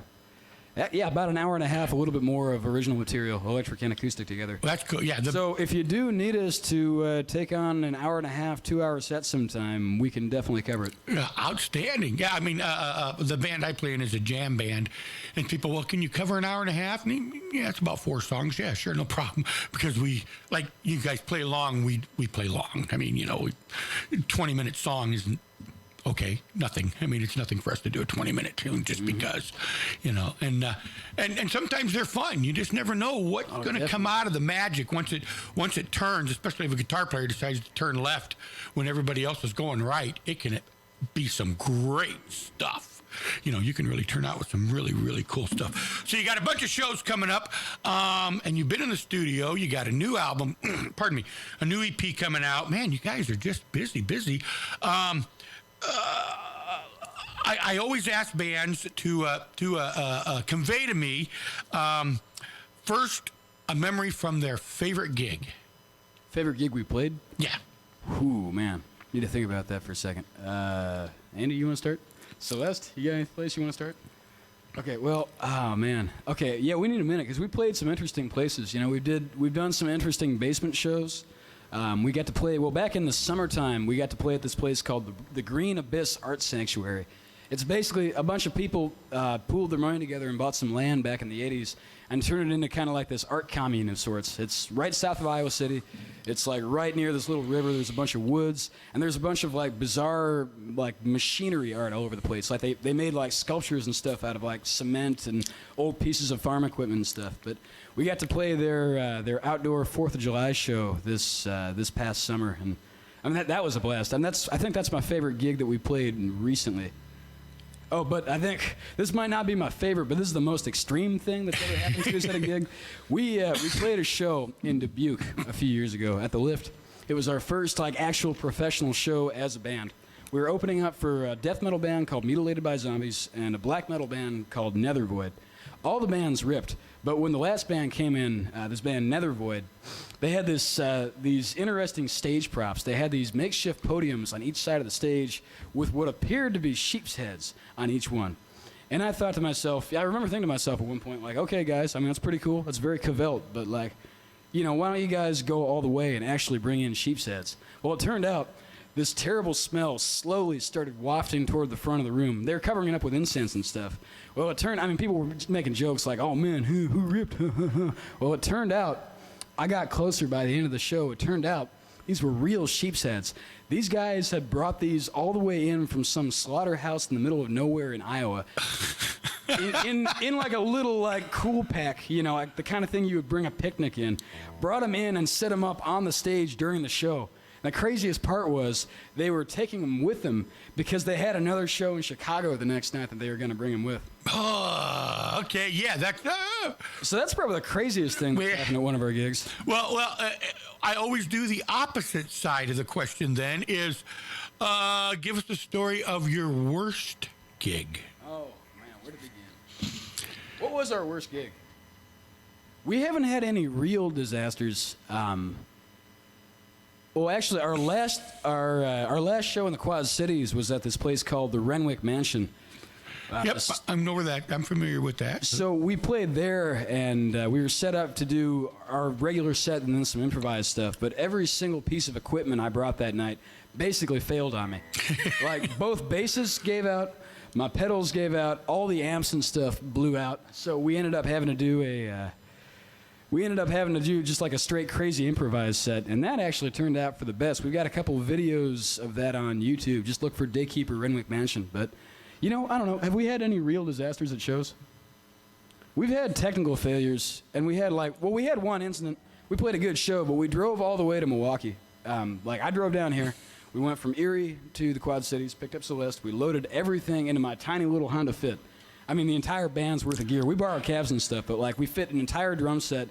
B: Yeah, about an hour and a half, a little bit more of original material, electric and acoustic together.
A: Well, that's cool. Yeah.
B: So if you do need us to take on an hour and a half, 2-hour set sometime, we can definitely cover it.
A: Outstanding. Yeah, I mean, the band I play in is a jam band, and people, well, can you cover an hour and a half? And yeah, it's about 4 songs. Yeah, sure, no problem. Because we, like you guys play long, we play long. I mean, 20-minute song isn't. Okay, nothing. I mean, it's nothing for us to do a 20-minute tune just because, and sometimes they're fun. You just never know what's going to come out of the magic once it turns, especially if a guitar player decides to turn left when everybody else is going right. It can be some great stuff. You can really turn out with some really, really cool stuff. So you got a bunch of shows coming up, and you've been in the studio. You got a new album, pardon me, a new EP coming out. Man, you guys are just busy. I always ask bands to convey to me first a memory from their favorite gig.
B: Favorite gig we played?
A: Yeah.
B: Ooh, man. Need to think about that for a second. Andy, you want to start? Celeste, you got any place you want to start? Okay, well, oh, man. Okay, yeah, we need a minute because we played some interesting places. We've done some interesting basement shows. We got to play, back in the summertime, we got to play at this place called the Green Abyss Art Sanctuary. It's basically a bunch of people pooled their money together and bought some land back in the 80s and turned it into kind of like this art commune of sorts. It's right south of Iowa City. It's like right near this little river. There's a bunch of woods, and there's a bunch of like bizarre like machinery art all over the place. Like they made like sculptures and stuff out of like cement and old pieces of farm equipment and stuff. But we got to play their outdoor 4th of July show this past summer, and I mean that was a blast. And I think that's my favorite gig that we played recently. Oh, but I think this might not be my favorite, but this is the most extreme thing that's ever happened to us at a gig. We played a show in Dubuque a few years ago at the Lift. It was our first like actual professional show as a band. We were opening up for a death metal band called Mutilated by Zombies and a black metal band called Nethervoid. All the bands ripped, but when the last band came in, this band Nethervoid, they had these interesting stage props. They had these makeshift podiums on each side of the stage with what appeared to be sheep's heads on each one. And I thought to myself, I remember thinking to myself at one point, like, okay, guys, I mean, that's pretty cool. That's very Cavelt, but like, why don't you guys go all the way and actually bring in sheep's heads? Well, it turned out this terrible smell slowly started wafting toward the front of the room. They were covering it up with incense and stuff. Well, people were making jokes like, oh man, who ripped? Well, it turned out, I got closer by the end of the show. It turned out these were real sheep's heads. These guys had brought these all the way in from some slaughterhouse in the middle of nowhere in Iowa. in like a little like cool pack, like the kind of thing you would bring a picnic in. Brought them in and set them up on the stage during the show. The craziest part was they were taking them with them because they had another show in Chicago the next night that they were going to bring them with.
A: Oh, okay, yeah, that's.
B: So that's probably the craziest thing that happened at one of our gigs.
A: Well, I always do the opposite side of the question. Then is, give us the story of your worst gig.
B: Oh man, where to begin? What was our worst gig? We haven't had any real disasters. Well, actually, our last show in the Quad Cities was at this place called the Renwick Mansion.
A: Yep, I know where that. I'm familiar with that.
B: So we played there, and we were set up to do our regular set and then some improvised stuff. But every single piece of equipment I brought that night basically failed on me. Like both basses gave out, my pedals gave out, all the amps and stuff blew out. So we ended up having to do just like a straight crazy improvised set, and that actually turned out for the best. We've got a couple of videos of that on YouTube. Just look for Daykeeper Renwick Mansion. But, I don't know. Have we had any real disasters at shows? We've had technical failures, and we had one incident. We played a good show, but we drove all the way to Milwaukee. I drove down here. We went from Erie to the Quad Cities, picked up Celeste. We loaded everything into my tiny little Honda Fit. I mean, the entire band's worth of gear. We borrowed cabs and stuff, but we fit an entire drum set,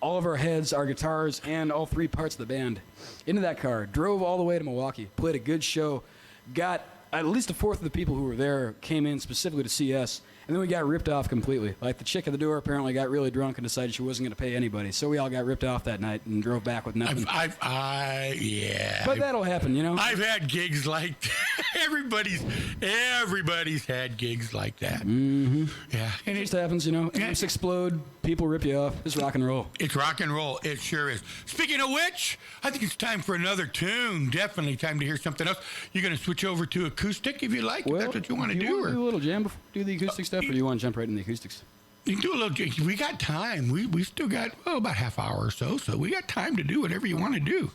B: all of our heads, our guitars, and all 3 parts of the band into that car. Drove all the way to Milwaukee, played a good show, got at least a fourth of the people who were there came in specifically to see us, and then we got ripped off completely. Like the chick at the door apparently got really drunk and decided she wasn't going to pay anybody, so we all got ripped off that night and drove back with nothing.
A: Yeah.
B: But that'll happen,
A: I've had gigs like Everybody's had gigs like that.
B: Mm-hmm.
A: Yeah, and
B: It just happens, you know. Amps explode, people rip you off. It's rock and roll.
A: it's rock and roll. It sure is. Speaking of which, I think it's time for another tune. Definitely time to hear something else. You're going to switch over to acoustic if you like. If that's what you want to do.
B: You
A: Or
B: do a little jam before you do the acoustic stuff, or do you want to jump right in the acoustics?
A: you can do a little. We got time. We still got about half hour or so. So we got time to do whatever you want to do.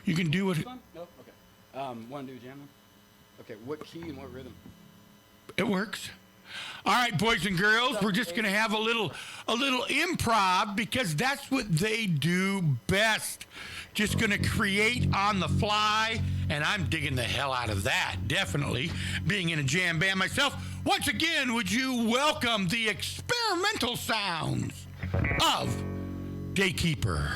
A: You can do what
B: No? Okay. Want to do a jam then? Okay, what key and what rhythm?
A: it works. All right, boys and girls, we're just going to have a little improv because that's what they do best. Just going to create on the fly, and I'm digging the hell out of that, definitely, being in a jam band myself. Once again, would you welcome the experimental sounds of Daykeeper?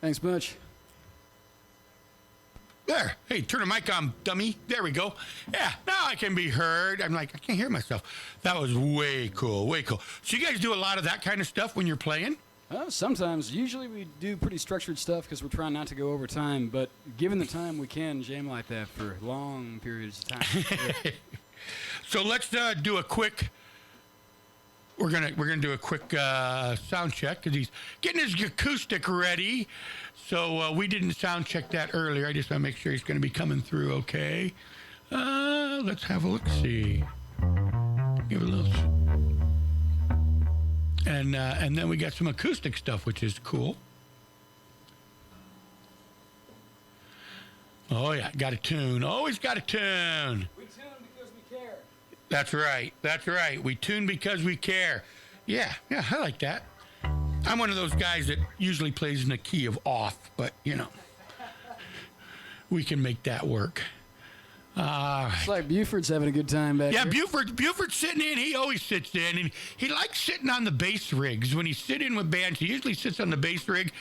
B: Thanks much.
A: There. Hey, turn the mic on, dummy. There we go. Yeah, now I can be heard. I'm like, I can't hear myself. That was way cool, way cool. So you guys do a lot of that kind of stuff when you're playing?
B: Sometimes. Usually we do pretty structured stuff because we're trying not to go over time, but given the time, we can jam like that for long periods of time.
A: So let's do a quick... We're gonna do a quick sound check because he's getting his acoustic ready. So we didn't sound check that earlier. I just want to make sure he's going to be coming through okay. Let's have a look. See, give it a little, and then we got some acoustic stuff, which is cool. Oh yeah, got a tune. Always got a tune.
B: We tune because we care.
A: That's right. That's right. We tune because we care. Yeah, I like that. I'm one of those guys that usually plays in the key of off, but, you know, we can make that work.
B: It's like Buford's having a good time back
A: Yeah,
B: here.
A: Buford's sitting in. He always sits in, and he likes sitting on the bass rigs. When he's sitting with bands, he usually sits on the bass rig.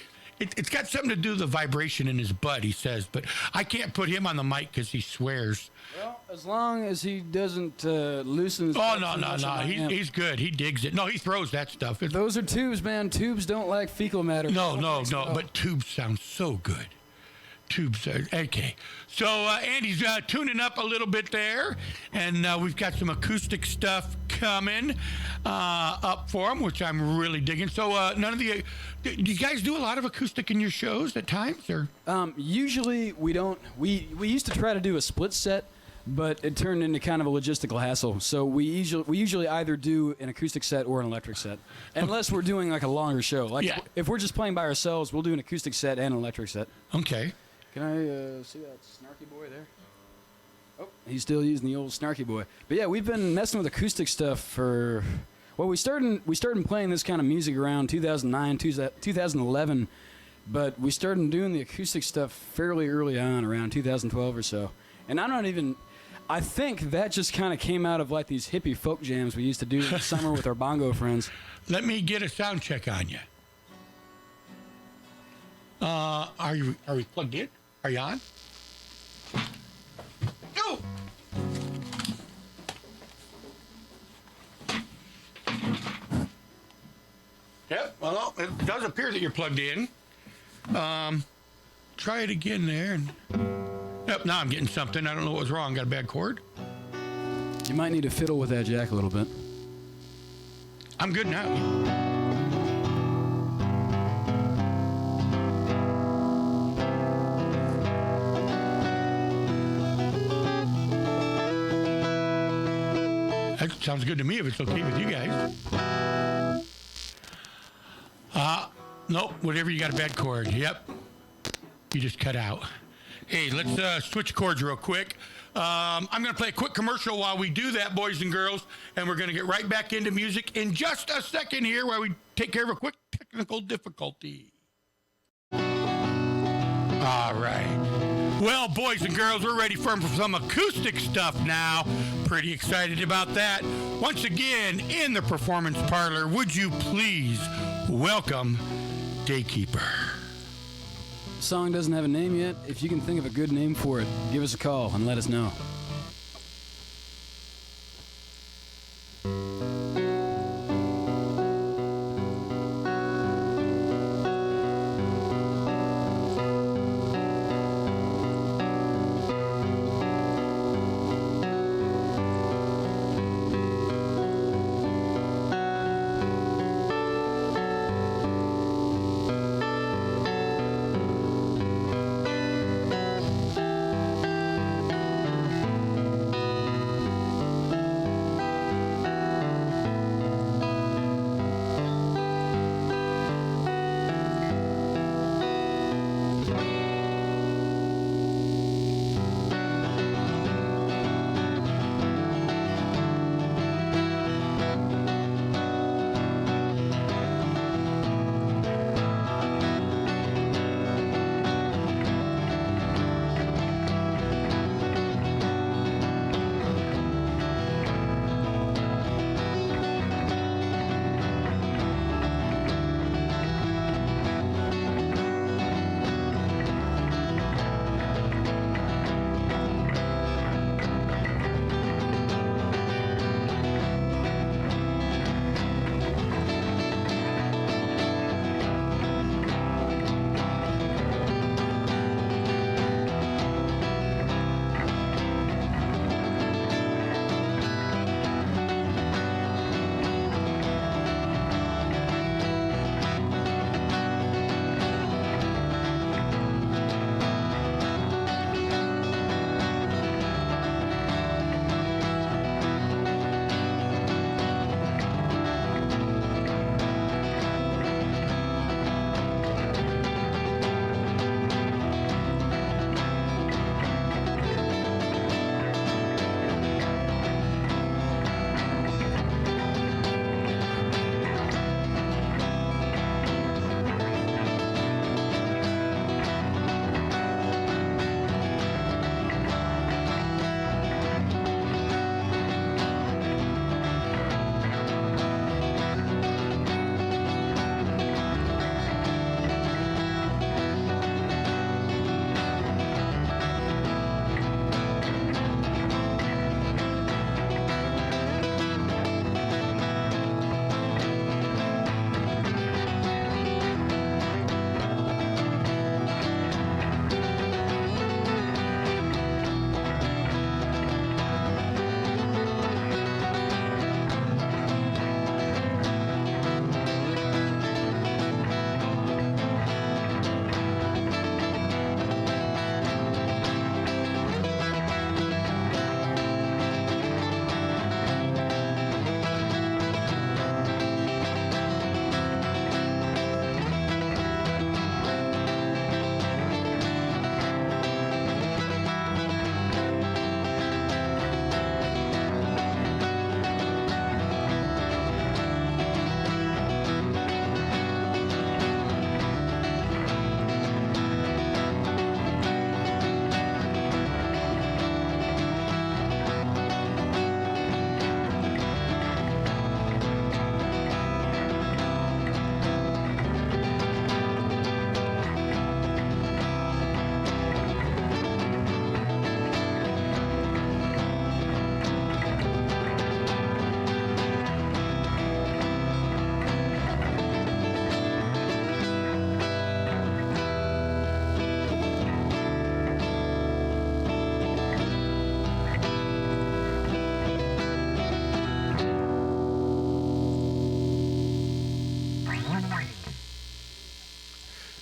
A: It's got something to do with the vibration in his butt, he says, but I can't put him on the mic because he swears.
B: Well, as long as he doesn't loosen his...
A: Oh, no. He's good. He digs it. No, he throws that stuff.
B: Those are tubes, man. Tubes don't like fecal matter.
A: No. But tubes sound so good. Tubes are okay. So Andy's tuning up a little bit there, and we've got some acoustic stuff coming up for him, which I'm really digging. So do you guys do a lot of acoustic in your shows at times, or?
B: Usually we don't. We used to try to do a split set, but it turned into kind of a logistical hassle. So we usually either do an acoustic set or an electric set, unless we're doing like a longer show. Like if we're just playing by ourselves, we'll do an acoustic set and an electric set.
A: Okay.
B: Can I see that snarky boy there? Oh, he's still using the old snarky boy. But yeah, we've been messing with acoustic stuff for... Well, we started playing this kind of music around 2009, 2011, but we started doing the acoustic stuff fairly early on, around 2012 or so. And I think that just kind of came out of like these hippie folk jams we used to do in the summer with our bongo friends.
A: Let me get a sound check on you. Are we plugged in? Are you on? Go! Yep, well, it does appear that you're plugged in. Try it again there. Yep, now I'm getting something. I don't know what was wrong. Got a bad cord?
B: You might need to fiddle with that jack a little bit.
A: I'm good now. That sounds good to me if it's okay with you guys. Nope, whatever, you got a bad chord. Yep. You just cut out. Hey, let's switch chords real quick. I'm going to play a quick commercial while we do that, boys and girls, and we're going to get right back into music in just a second here while we take care of a quick technical difficulty. All right. Well, boys and girls, we're ready for some acoustic stuff now. Pretty excited about that. Once again, in the performance parlor, would you please welcome Daykeeper.
B: The song doesn't have a name yet. If you can think of a good name for it, give us a call and let us know.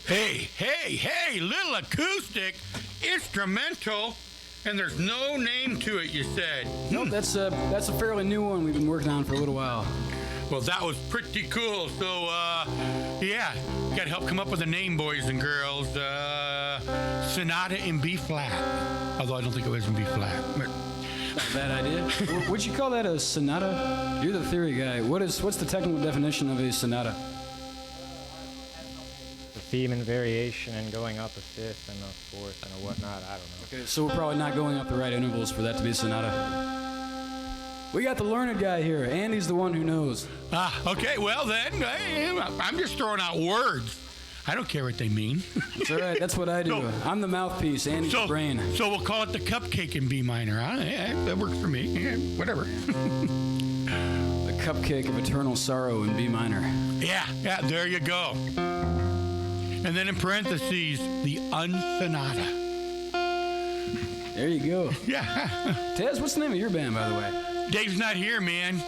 A: Hey, little acoustic, instrumental, and there's no name to it, you said.
B: Nope, that's a fairly new one we've been working on for a little while.
A: Well, that was pretty cool. So, yeah, got to help come up with a name, boys and girls. Sonata in B flat. Although I don't think it was in B flat. But
B: Not a bad idea. Would you call that a sonata? You're the theory guy. What's the technical definition of a sonata?
D: The theme and variation and going up a fifth and a fourth and a whatnot. I don't know.
B: Okay, so we're probably not going up the right intervals for that to be a sonata. We got the learned guy here. Andy's the one who knows.
A: Okay, well then, I'm just throwing out words. I don't care what they mean.
B: It's all right. That's what I do.
A: So-
B: I'm the mouthpiece. Andy's the brain.
A: So we'll call it the cupcake in B minor. Huh? Yeah, that works for me. Yeah, whatever.
B: The cupcake of eternal sorrow in B minor.
A: Yeah, there you go. And then in parentheses, the unsonata.
B: There you go.
A: Yeah.
B: Taz, what's the name of your band, by the way?
A: Dave's not here, man.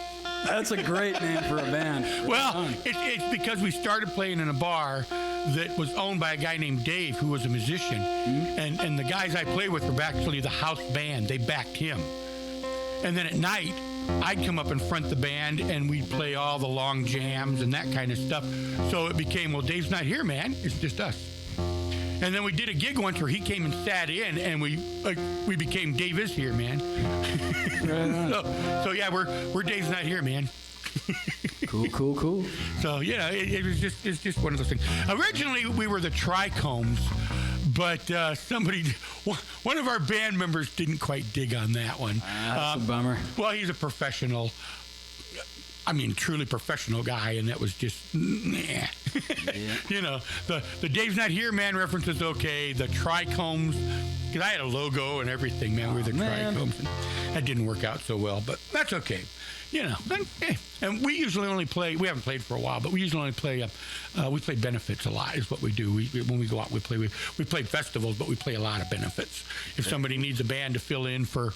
B: That's a great name for a band.
A: Well, it's because we started playing in a bar that was owned by a guy named Dave, who was a musician. Mm-hmm. And the guys I played with were actually the house band. They backed him. And then at night, I'd come up and front the band, and we'd play all the long jams and that kind of stuff. So it became, well, Dave's not here, man. It's just us. And then we did a gig once where he came and sat in, and we became Dave is here, man.
B: Right on.
A: So yeah, we're Dave's not here, man.
B: Cool.
A: So it's just one of those things. Originally we were the Trichomes, but one of our band members didn't quite dig on that one.
B: That's a bummer.
A: Well, he's a professional. I mean, truly professional guy, and that was just, nah. Yeah. You know, the Dave's Not Here, man reference is okay. The Trichomes, because I had a logo and everything, man. We were the Trichomes. And that didn't work out so well, but that's okay. You know, and we usually only play, we haven't played for a while, but we usually only play, we play benefits a lot is what we do. When we go out, we play festivals, but we play a lot of benefits. If somebody needs a band to fill in for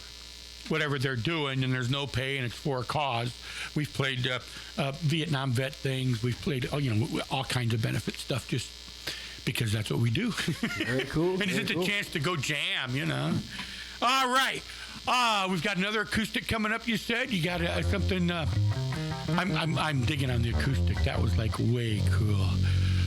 A: whatever they're doing and there's no pay and it's for a cause, we've played Vietnam vet things. We've played all kinds of benefit stuff just because that's what we do.
B: Very cool.
A: And it's just a chance to go jam, you know. All right. We've got another acoustic coming up, you said. You got something. I'm digging on the acoustic. That was like way cool.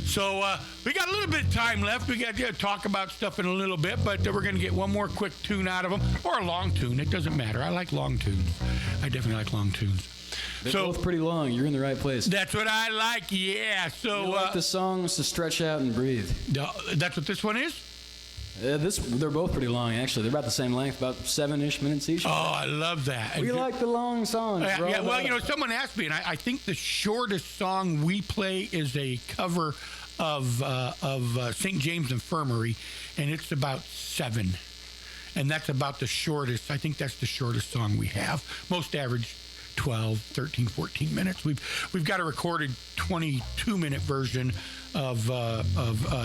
A: So we got a little bit of time left. We got to talk about stuff in a little bit, but we're going to get one more quick tune out of them, or a long tune. It doesn't matter. I like long tunes. I definitely like long tunes.
B: They're both pretty long. You're in the right place.
A: That's what I like, yeah. So
B: you like the songs to stretch out and breathe.
A: That's what this one is?
B: They're both pretty long, actually. They're about the same length, about 7-ish minutes each.
A: Oh, I love that.
B: We like the long songs.
A: Yeah, well, someone asked me, and I think the shortest song we play is a cover of St. James Infirmary, and it's about 7. And that's about the shortest. I think that's the shortest song we have. Most average 12, 13, 14 minutes. We've got a recorded 22-minute version of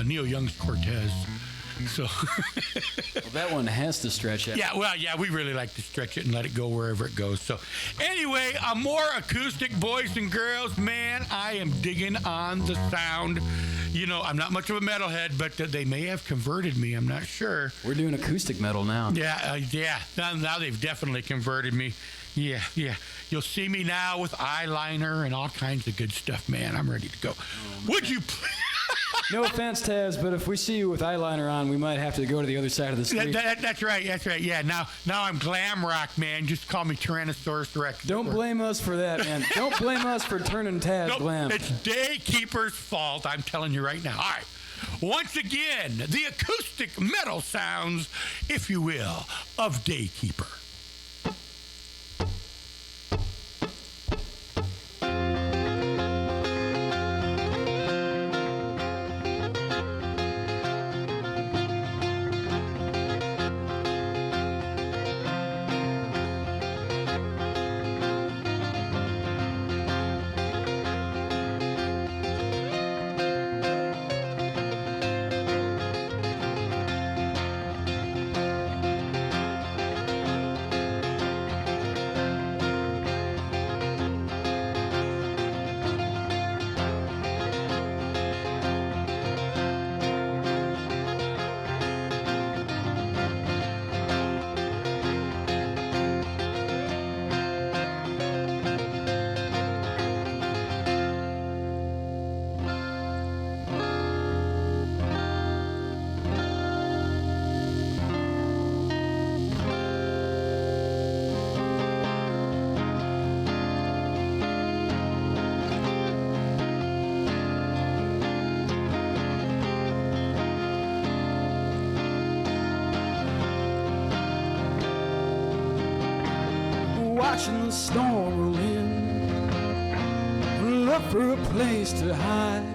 A: Neil Young's Cortez. So
B: well, that one has to stretch out.
A: Yeah, we really like to stretch it and let it go wherever it goes. So anyway, more acoustic, boys and girls. Man, I am digging on the sound. You know, I'm not much of a metalhead, but they may have converted me. I'm not sure.
B: We're doing acoustic metal now.
A: Yeah. Now they've definitely converted me. Yeah. You'll see me now with eyeliner and all kinds of good stuff, man. I'm ready to go. Would you please?
B: No offense, Taz, but if we see you with eyeliner on, we might have to go to the other side of the street.
A: That's right. Yeah, now I'm glam rock, man. Just call me Tyrannosaurus Rex.
B: Don't blame us for that, man. Don't blame us for turning Taz glam.
A: It's Daykeeper's fault, I'm telling you right now. All right. Once again, the acoustic metal sounds, if you will, of Daykeeper.
B: watching the storm roll in. Look for a place to hide.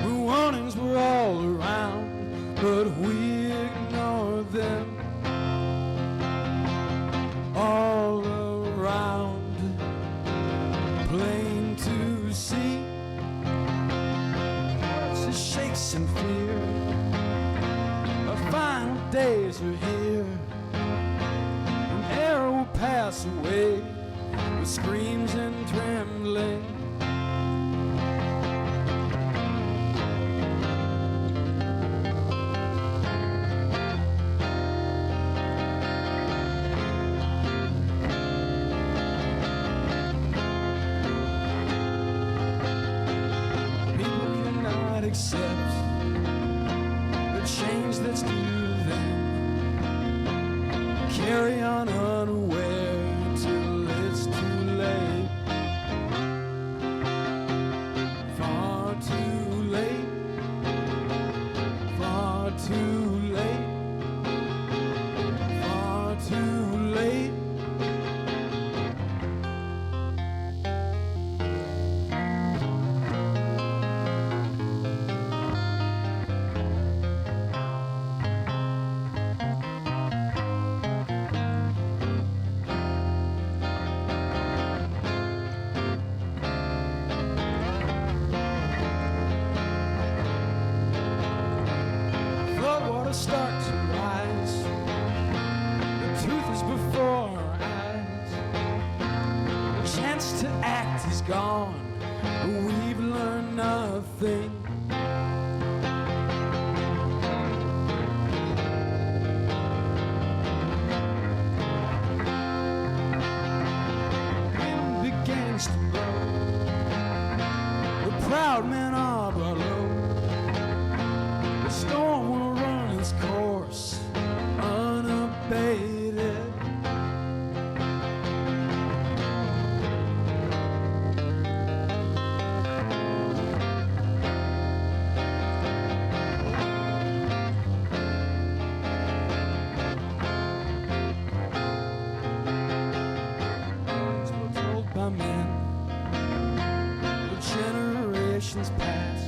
B: The warnings were all around, but we ignored them. All around, plain to see. It shakes in fear. Our final days are here. An arrow will pass away with screams and trembling. Accept the change that's due to them. Carry on unaware till it's too late. Far too late. Far too late. Far too late. Start to rise. The truth is before our eyes. The chance to act is gone. We've learned nothing. Wind begins to blow. The proud men are brought low. The storm will run its course unabated. Things were told by men, the generations past.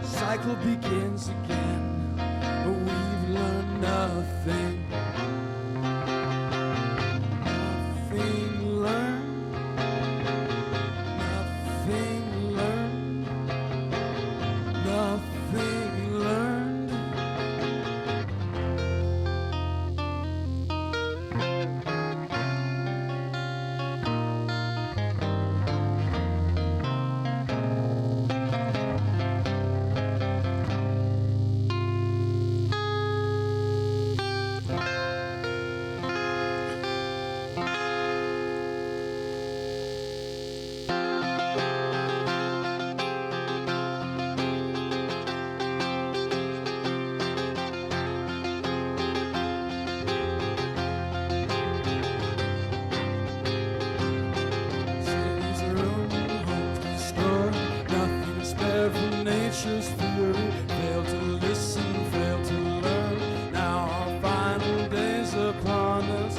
B: Cycle begins again, but we've learned nothing. Nothing learned. Nothing learned. Nothing learned. Nature's fury, fail to listen, fail to learn. Now our final days upon us.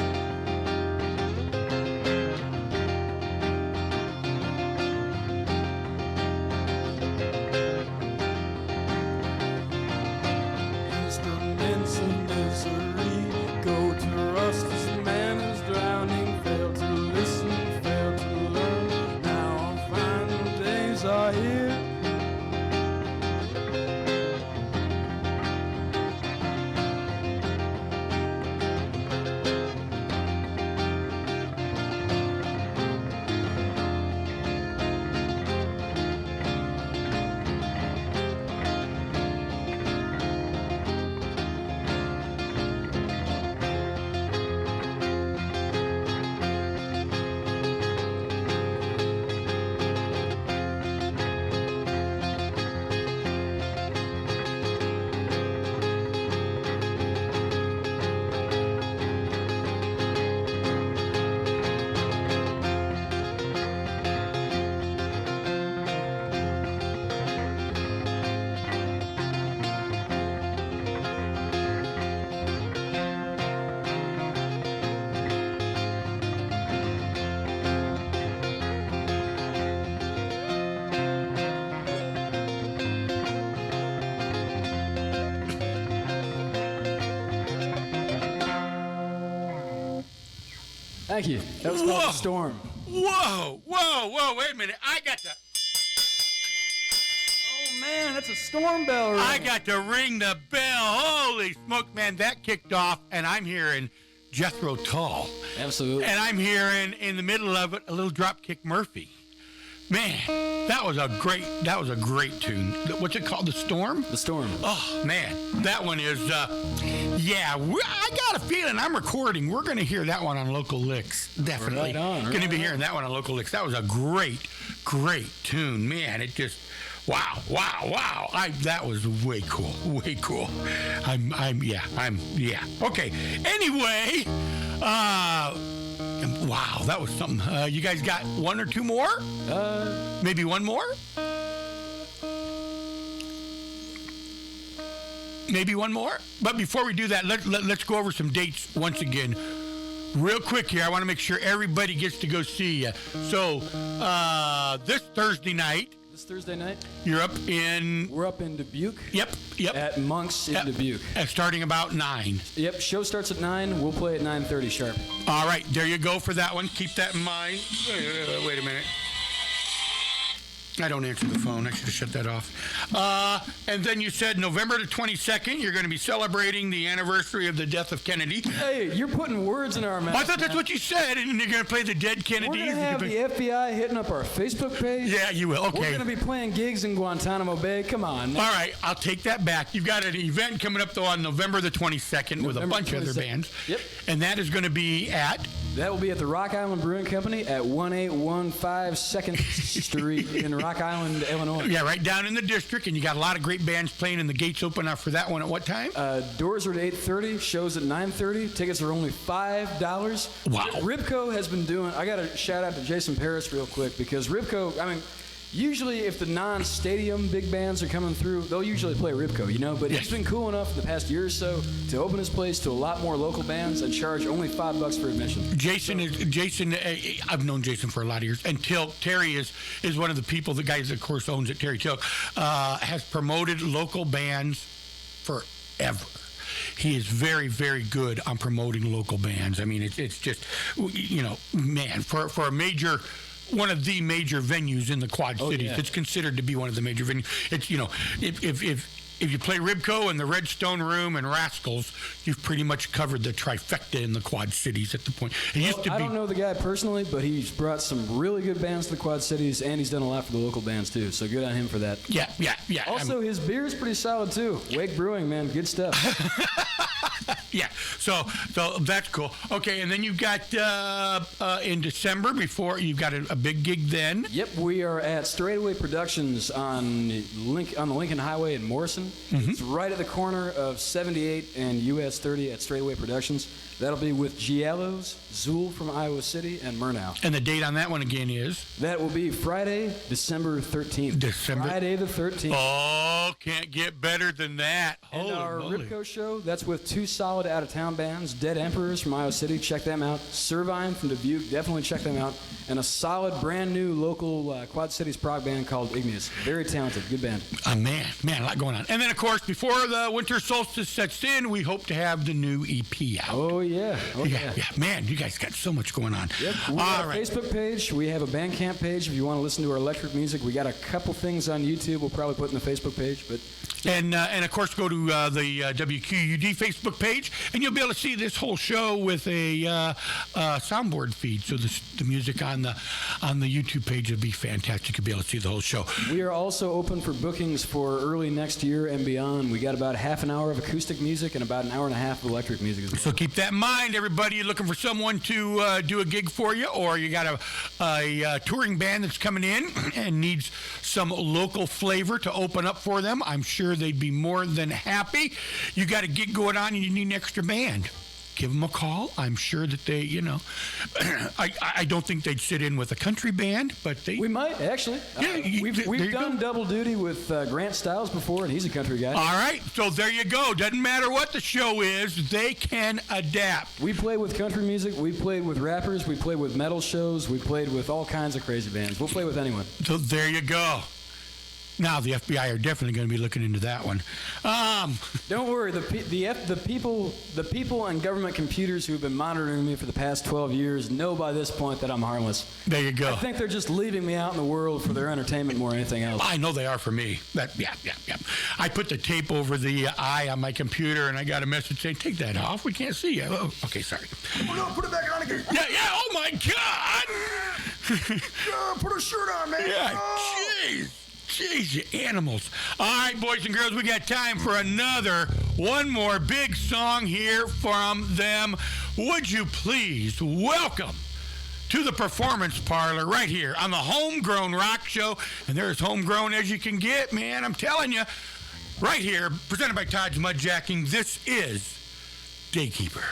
B: Instruments of misery go to rust as man is drowning. Fail to listen, fail to learn. Now our final days are here. Thank you. That was called The Storm.
A: Whoa. Wait a minute. I got to...
B: Oh, man, that's a storm bell. Right?
A: I got to ring the bell. Holy smoke, man. That kicked off, and I'm hearing Jethro Tull.
B: Absolutely.
A: And I'm hearing, in the middle of it, a little Dropkick Murphy. Man, that was a great tune. What's it called? The Storm?
B: The Storm.
A: Oh, man. That one is, I got a feeling I'm recording. We're going to hear that one on Local Licks. Definitely.
B: Right on.
A: Going to be hearing that one on Local Licks. That was a great tune. Man, it just, wow. That was way cool. Okay. Anyway, wow, that was something. You guys got one or two more? Maybe one more? Maybe one more? But before we do that, let's go over some dates once again. Real quick here, I want to make sure everybody gets to go see you. So, this Thursday night, we're up in
B: Dubuque.
A: Yep.
B: At Monk's in Dubuque.
A: Starting about 9.
B: Yep, show starts at 9. We'll play at 9:30 sharp.
A: All right, there you go for that one. Keep that in mind. Wait a minute. I don't answer the phone. I should have shut that off. And then you said November the 22nd, you're going to be celebrating the anniversary of the death of Kennedy.
B: Hey, you're putting words in our mouth.
A: I thought that's what you said, and you're going to play the dead Kennedy.
B: We're going to have the FBI hitting up our Facebook page.
A: Yeah, you will. Okay.
B: We're going to be playing gigs in Guantanamo Bay. Come on.
A: All right, I'll take that back. You've got an event coming up, though, on November the 22nd with a bunch of other bands.
B: Yep.
A: And that is going to be at?
B: That will be at the Rock Island Brewing Company at 1815 2nd Street in Rock Island, Illinois.
A: Yeah, right down in the district, and you got a lot of great bands playing, and the gates open up for that one at what time?
B: Doors are at 8:30, shows at 9:30. Tickets are only $5.
A: Wow.
B: Ribco has been doing, I got to shout out to Jason Paris real quick, because Ribco, I mean, usually if the non-stadium big bands are coming through, they'll usually play Ribco, you know, but
A: yes.
B: He's been cool enough the past year or so to open his place to a lot more local bands and charge only $5 for admission.
A: Jason, I've known Jason for a lot of years, and Terry is one of the people, the guys, of course, owns it, Terry Tilk, has promoted local bands forever. He is very, very good on promoting local bands. I mean, it's just, you know, man, for a major... one of the major venues in the Quad Cities.
B: Yeah.
A: It's considered to be one of the major venues. It's, you know, if you play Ribco and the Redstone Room and Rascals, you've pretty much covered the trifecta in the Quad Cities at the point. It used to be.
B: I don't know the guy personally, but he's brought some really good bands to the Quad Cities, and he's done a lot for the local bands too. So good on him for that.
A: Yeah.
B: Also, his beer is pretty solid too. Wake Brewing, man, good stuff.
A: Yeah, so that's cool. Okay, and then you've got in December, before you've got a big gig then.
B: Yep, we are at Straightaway Productions on the Lincoln Highway in Morrison. Mm-hmm. It's right at the corner of 78 and US 30 at Straightaway Productions. That'll be with Giallos, Zool from Iowa City, and Murnau.
A: And the date on that one again is?
B: That will be Friday, December 13th. Friday the 13th.
A: Oh, can't get better than that.
B: And our
A: moly.
B: Ribco show, that's with two solid out-of-town bands. Dead Emperors from Iowa City, check them out. Servine from Dubuque, definitely check them out. And a solid, brand-new local Quad Cities prog band called Igneous. Very talented, good band.
A: Man, a lot going on. And then, of course, before the winter solstice sets in, we hope to have the new EP out.
B: Oh, yeah.
A: Yeah. Man, you guys got so much going on.
B: Yep. We have a Facebook page. We have a Bandcamp page. If you want to listen to our electric music, we got a couple things on YouTube. We'll probably put in the Facebook page. But
A: and of course, go to the WQUD Facebook page, and you'll be able to see this whole show with a soundboard feed. So the music on the YouTube page will be fantastic. You'll be able to see the whole show.
B: We are also open for bookings for early next year and beyond. We got about half an hour of acoustic music and about an hour and a half of electric music as well.
A: So keep that in mind, everybody. You're looking for someone to do a gig for you, or you got a touring band that's coming in and needs some local flavor to open up for them. I'm sure they'd be more than happy. You got a gig going on and you need an extra band. Give them a call. I'm sure that they, you know, I don't think they'd sit in with a country band, but they...
B: We might, actually.
A: Yeah,
B: we've done double duty with Grant Stiles before, and he's a country guy.
A: All right, so there you go. Doesn't matter what the show is, they can adapt.
B: We play with country music. We played with rappers. We played with metal shows. We played with all kinds of crazy bands. We'll play with anyone.
A: So there you go. Now the FBI are definitely going to be looking into that one.
B: Don't worry, the people on government computers who have been monitoring me for the past 12 years know by this point that I'm harmless.
A: There you go.
B: I think they're just leaving me out in the world for their entertainment more than anything else.
A: I know they are for me. Yeah. I put the tape over the eye on my computer, and I got a message saying, "Take that off. We can't see you." Oh, okay, sorry.
C: Oh, no, put it back on again.
A: Yeah. Oh my God.
C: Put a shirt on, man.
A: Yeah. Jeez, you animals. All right, boys and girls, we got time for one more big song here from them. Would you please welcome to the Performance Parlor right here on the Homegrown Rock Show. And they're as homegrown as you can get, man. I'm telling you. Right here, presented by Todd's Mudjacking, this is Daykeeper.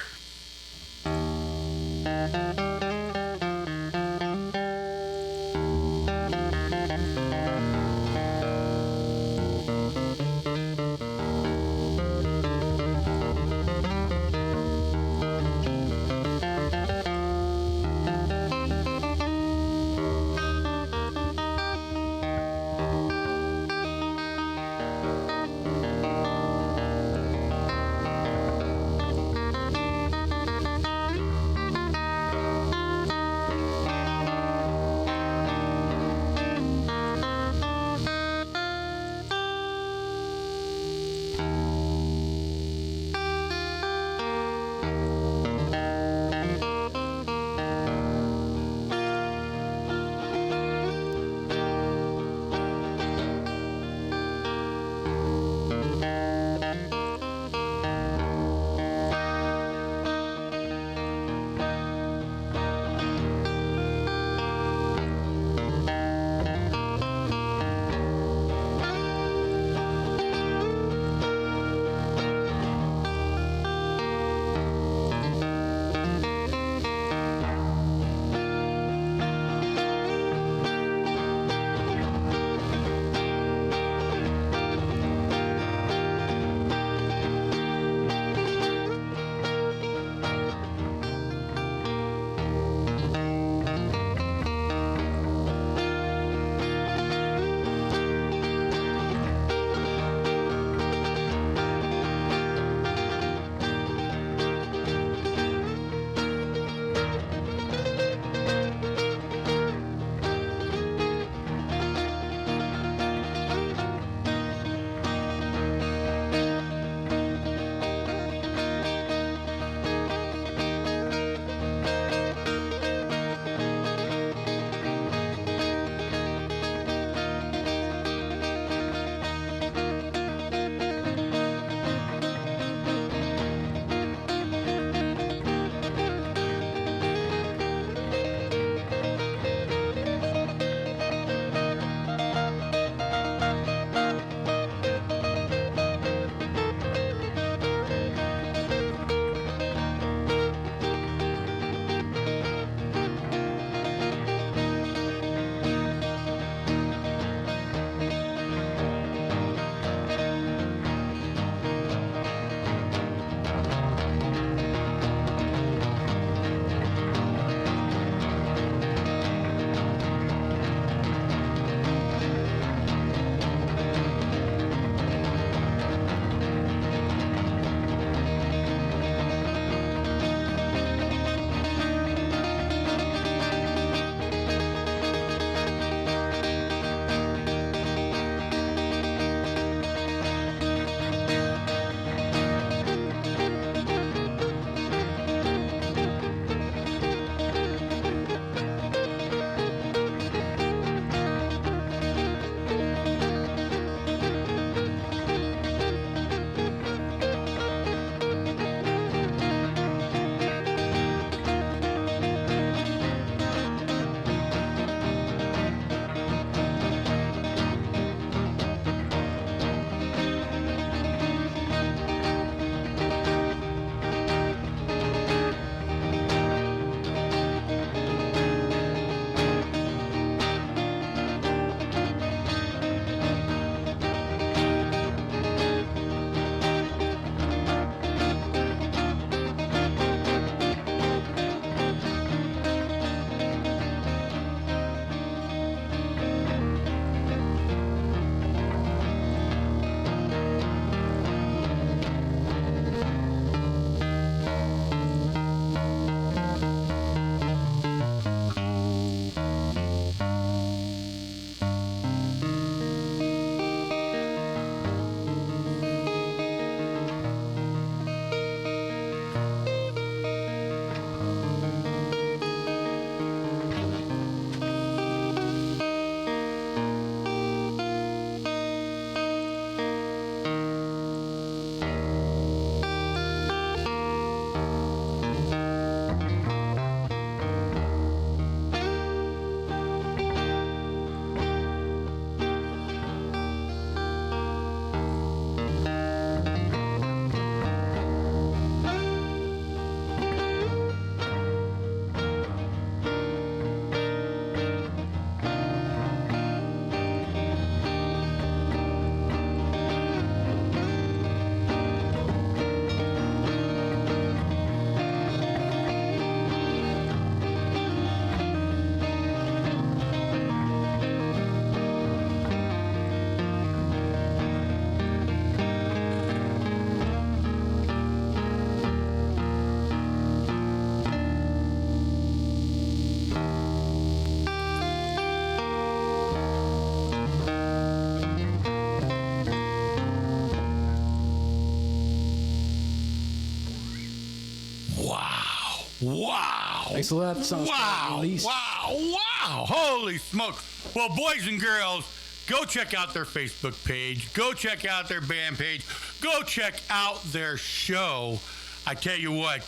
A: Wow.
B: Thanks a lot. Sounds
A: Wow.
B: released.
A: Wow. Holy smokes. Well, boys and girls, go check out their Facebook page. Go check out their band page. Go check out their show. I tell you what,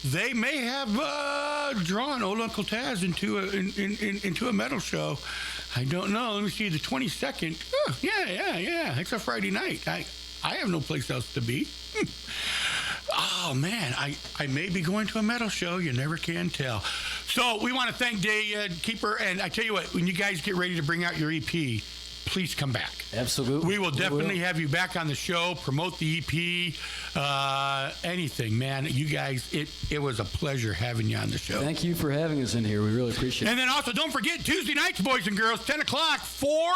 A: they may have drawn old Uncle Tazz into a metal show. I don't know. Let me see, the 22nd. Oh, yeah. It's a Friday night. I have no place else to be. Oh, man, I may be going to a metal show. You never can tell. So we want to thank Daykeeper. And I tell you what, when you guys get ready to bring out your EP, please come back.
B: Absolutely.
A: We will definitely have you back on the show, promote the EP, anything, man. You guys, it was a pleasure having you on the show.
B: Thank you for having us in here. We really appreciate it.
A: And then also, don't forget, Tuesday nights, boys and girls, 10 o'clock, 4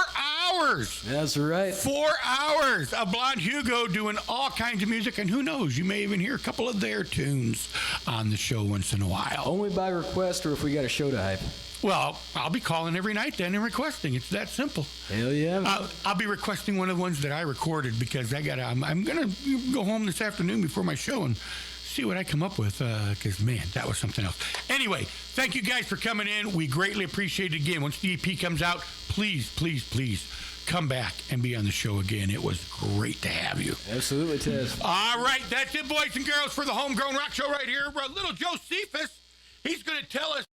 A: hours.
B: That's right.
A: 4 hours of Blonde Hugo doing all kinds of music. And who knows, you may even hear a couple of their tunes on the show once in a while.
B: Only by request or if we got a show to hype.
A: Well, I'll be calling every night then and requesting. It's that simple.
B: Hell yeah.
A: I'll be requesting one of the ones that I recorded because I'm going to go home this afternoon before my show and see what I come up with because, man, that was something else. Anyway, thank you guys for coming in. We greatly appreciate it again. Once the EP comes out, please come back and be on the show again. It was great to have you.
B: Absolutely, Taz.
A: All right, that's it, boys and girls, for the Homegrown Rock Show right here. Little Josephus, he's going to tell us